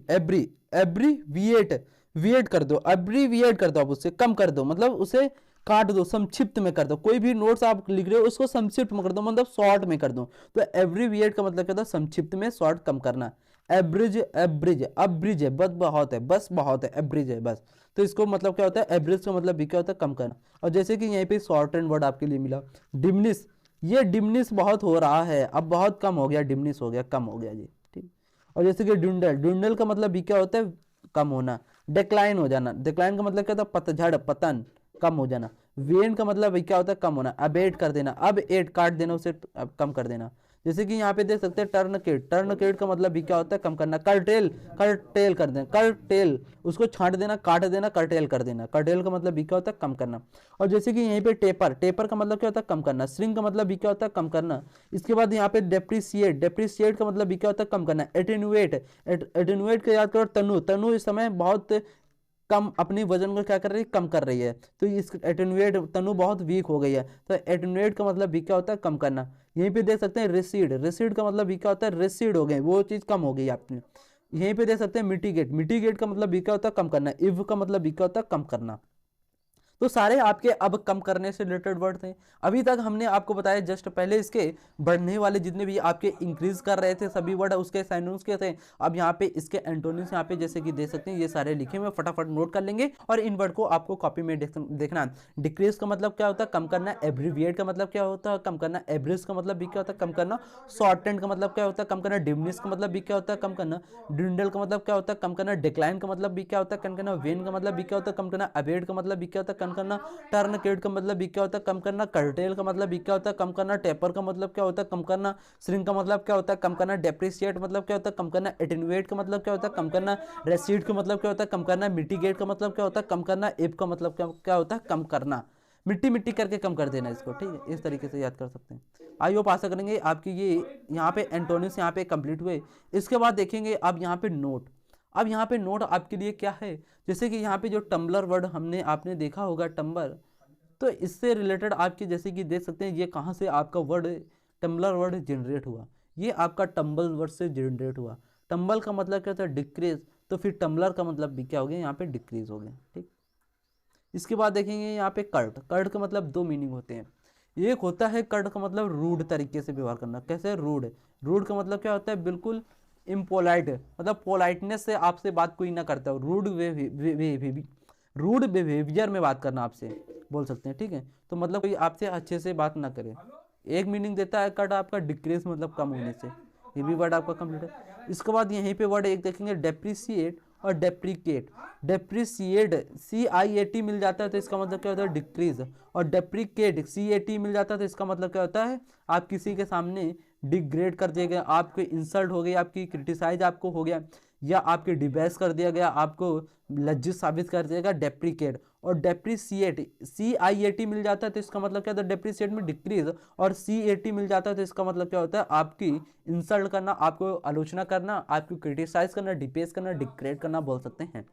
एब्री, एब्रीविएट, विएट कर दो, एब्रीविएट कर दो, आप उससे कम कर दो, मतलब उसे काट दो, संक्षिप्त में कर दो। कोई भी नोट्स आप लिख रहे हो उसको संक्षिप्त में कर दो, मतलब शॉर्ट में कर दो। तो एब्रीविएट का मतलब क्या था, संक्षिप्त में, शॉर्ट, कम करना। एब्रिज, एब्रिज, अब्रिज है, बस बहुत है, बस बहुत है, एब्रिज है बस। तो इसको मतलब क्या होता है, एब्रिज का मतलब भी क्या होता है, कम करना। और जैसे कि यहीं पे शॉर्ट एंड वर्ड आपके लिए मिला, डिमनिश, ये डिमनिश बहुत हो रहा है, अब बहुत कम हो गया, डिमनिश हो गया, कम हो गया जी, ठीक। और जैसे कि ड्यूंडल, ड्यूंडल का मतलब भी क्या होता है, कम होना। डिक्लाइन हो जाना, डिक्लाइन का मतलब क्या होता है, पतझड़, पतन, कम हो जाना। वेन का मतलब भी क्या होता है, कम होना। अबेट कर देना, अब एट काट देना, उसे कम कर देना। जैसे कि यहाँ पे देख सकते हैं टर्नकेट, टर्नकेट का मतलब भी क्या होता है, कम करना। कर्टेल, कर्टेल कर देना, कर्टेल, उसको छांट देना, काट देना, कर्टेल कर देना। कर्टेल का मतलब भी क्या होता है, कम करना। और जैसे कि यहीं पे टेपर, टेपर का मतलब क्या होता है, कम करना। श्रिंक का मतलब भी क्या होता है, कम करना। इसके बाद यहाँ पे डेप्रिसिएट, डेप्रिसिएट का मतलब भी क्या होता है, कम करना। एटेनुएट, एटेनुएट का याद करो, तनु, तनु इस समय बहुत कम अपने वजन को क्या कर रही है, कम कर रही है, तो इस एटेनुएट, तनु बहुत वीक हो गई है, तो एटेनुएट का मतलब भी क्या होता है, कम करना। यहीं पे देख सकते हैं रिसीड, रिसीड का मतलब भी क्या होता है, रिसीड हो गए, वो चीज कम हो गई आपने। यहीं पे देख सकते हैं मिटिगेट, मिटिगेट का मतलब भी क्या होता है, कम करना। इव का मतलब भी क्या होता है, कम करना। तो सारे आपके अब कम करने से रिलेटेड वर्ड थे। अभी तक हमने आपको बताया जस्ट पहले इसके बढ़ने वाले जितने भी आपके इंक्रीज कर रहे थे सभी वर्ड उसके साइनोनिम्स के थे। अब यहाँ पे इसके एंटोनिम्स यहाँ पे जैसे कि देख सकते हैं ये सारे लिखे हुए, फटाफट नोट कर लेंगे और इन वर्ड को आपको कॉपी में देखना। डिक्रीज का मतलब क्या होता है, कम करना। एब्रीविएट का मतलब क्या होता है, कम करना। एब्रिज का मतलब भी क्या होता है, कम करना। शॉर्टेंड का मतलब क्या होता है, कम करना। डिमिनिश का मतलब भी क्या होता है, कम करना। ड्यूंडल का मतलब क्या होता है, कम करना। डिक्लाइन का मतलब भी क्या होता है, कम करना। वेन का मतलब भी क्या होता है, कम करना। अबेट का मतलब भी क्या होता है, कम करना। टर्नकेट का मतलब भी क्या होता है, कम करना। कर्टेल का मतलब भी क्या होता है, कम करना। टेपर का मतलब क्या होता है, कम करना। श्रिंक का मतलब क्या होता है, कम करना। डेप्रिसिएट मतलब क्या होता है, कम करना। एटेनुएट का मतलब क्या होता है, कम करना। रेसीड का मतलब क्या होता है, कम करना। मिटिगेट का मतलब क्या होता है, कम करना। एप का मतलब क्या होता है, कम करना। मिट्टी मिट्टी करके कम कर देना इसको, ठीक है। इस तरीके से याद कर सकते हैं। आई होप आशा करेंगे आपकी ये यहाँ पे एंटोनिम्स यहाँ पे कंप्लीट हुए। इसके बाद देखेंगे अब यहाँ पे नोट। अब यहाँ पे नोट आपके लिए क्या है, जैसे कि यहाँ पे जो टम्बलर वर्ड आपने देखा होगा टम्बर, तो इससे रिलेटेड आपके जैसे कि देख सकते हैं ये कहाँ से आपका वर्ड टम्बलर वर्ड जनरेट हुआ, ये आपका टम्बल वर्ड से जनरेट हुआ। टम्बल का मतलब क्या होता है, डिक्रीज, तो फिर टम्बलर का मतलब भी क्या हो गया, यहाँ पे डिक्रीज हो गया। ठीक, इसके बाद देखेंगे यहाँ पे कर्ट। कर्ट का मतलब दो मीनिंग होते हैं। एक होता है कर्ट का मतलब रूड तरीके से व्यवहार करना। कैसे रूड, रूड का मतलब क्या होता है, बिल्कुल इम्पोलाइट, मतलब पोलाइटनेस से आपसे बात कोई ना करता हो, रूड बिहेवियर में बात करना आपसे बोल सकते हैं। ठीक है, तो मतलब कोई आपसे अच्छे से बात ना करे। एक मीनिंग देता है कर्ट आपका डिक्रीज, मतलब कम होने से, ये भी वर्ड आपका कंप्लीट है। इसके बाद यहीं पे वर्ड एक देखेंगे डेप्रिसिएट और डेप्रिकेट। डेप्रिसिएट CIAT मिल जाता है तो इसका मतलब क्या होता है, डिक्रीज, और डेप्रिकेट CAT मिल जाता है तो इसका मतलब क्या होता है, आप किसी के सामने डिग्रेड कर दिया गया, आपके इंसल्ट हो गई, आपकी क्रिटिसाइज आपको हो गया, या आपके डिबेस कर दिया गया, आपको लज्जित साबित कर दिया गया, डेप्रिकेट। और डेप्रिसिएट CIAT मिल जाता है तो इसका मतलब क्या होता है, डेप्रिसिएट में डिक्रीज, और CAT मिल जाता है तो इसका मतलब क्या होता है, आपकी इंसल्ट करना, आपको आलोचना करना, आपको क्रिटिसाइज करना, डिपेस करना, डिग्रेड करना बोल सकते हैं।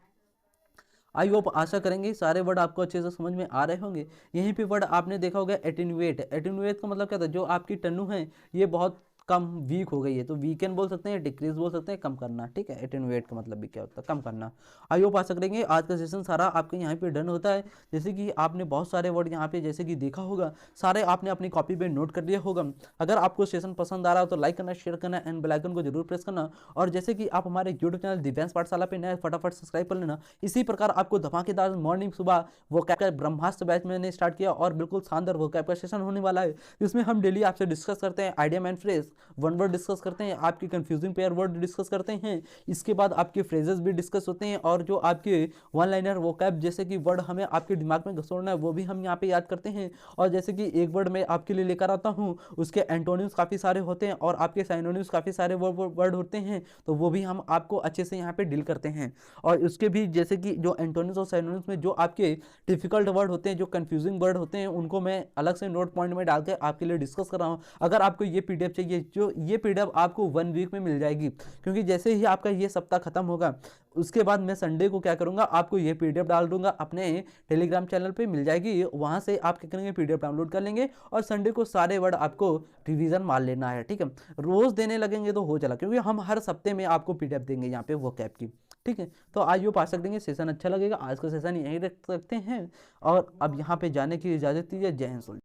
आई होप, आशा करेंगे सारे वर्ड आपको अच्छे से समझ में आ रहे होंगे। यहीं पे वर्ड आपने देखा होगा एटेन्यूएट। एटेन्यूएट का मतलब क्या था, जो आपकी टन्नू है ये बहुत कम वीक हो गई है, तो वीकेंड बोल सकते हैं, डिक्रीज बोल सकते हैं, कम करना। ठीक है, एटेन्यूएट का मतलब भी क्या होता है, कम करना। आई होप आशा करेंगे आज का सेशन सारा आपके यहाँ पे डन होता है। जैसे कि आपने बहुत सारे वर्ड यहाँ पे जैसे कि देखा होगा, सारे आपने अपनी कॉपी पे नोट कर लिया होगा। अगर आपको सेशन पसंद आ रहा हो तो लाइक करना, शेयर करना एंड बेल आइकन को जरूर प्रेस करना। और जैसे कि आप हमारे यूट्यूब चैनल दिव्यांश पाठशाला पे नए, फटाफट सब्सक्राइब कर लेना। इसी प्रकार आपको धमाकेदार मॉर्निंग सुबह वो कैप का ब्रह्मास्त्र बैच मैंने स्टार्ट किया, और बिल्कुल शानदार वो कैप का सेशन होने वाला है, जिसमें हम डेली आपसे डिस्कस करते हैं idea man phrase, one word discuss करते हैं, आपकी कंफ्यूजिंग पेयर वर्ड डिस्कस करते हैं, इसके बाद आपके फ्रेजेस भी डिस्कस होते हैं, और जो आपके वन लाइनर वो कैप जैसे कि वर्ड हमें आपके दिमाग में घसोड़ना है वो भी हम यहाँ पे याद करते हैं। और जैसे कि एक वर्ड मैं आपके लिए लेकर आता हूँ, उसके एंटोनिम्स काफ़ी सारे होते हैं और आपके साइनोनिम्स काफ़ी सारे वर्ड होते हैं, तो वो भी हम आपको अच्छे से यहाँ पे डील करते हैं। और उसके भी जैसे कि जो एंटोनिम्स और साइनोनिम्स में जो आपके डिफिकल्ट वर्ड होते हैं, जो कंफ्यूजिंग वर्ड होते हैं, उनको मैं अलग से नोट पॉइंट में डाल के आपके लिए डिस्कस कर रहा हूँ। अगर आपको ये PDF चाहिए, जो ये PDF आपको 1 वीक में मिल जाएगी, क्योंकि जैसे ही आपका ये सप्ताह खत्म होगा उसके बाद मैं संडे को क्या करूंगा, आपको ये PDF डाल दूंगा अपने टेलीग्राम चैनल पे, मिल जाएगी, वहां से आप क्या करेंगे, PDF डाउनलोड कर लेंगे, और संडे को सारे वर्ड आपको रिवीजन मार लेना है। ठीक है, रोज देने लगेंगे तो हो चला, क्योंकि हम हर सप्ते में आपको PDF देंगे यहाँ पे वो कैप की। ठीक है, तो आज वो पा सकते हैं, सेशन अच्छा लगेगा। आज का सेशन यहीं रख सकते हैं, और अब यहाँ पे जाने की इजाज़त दीजिए। जय हिंद।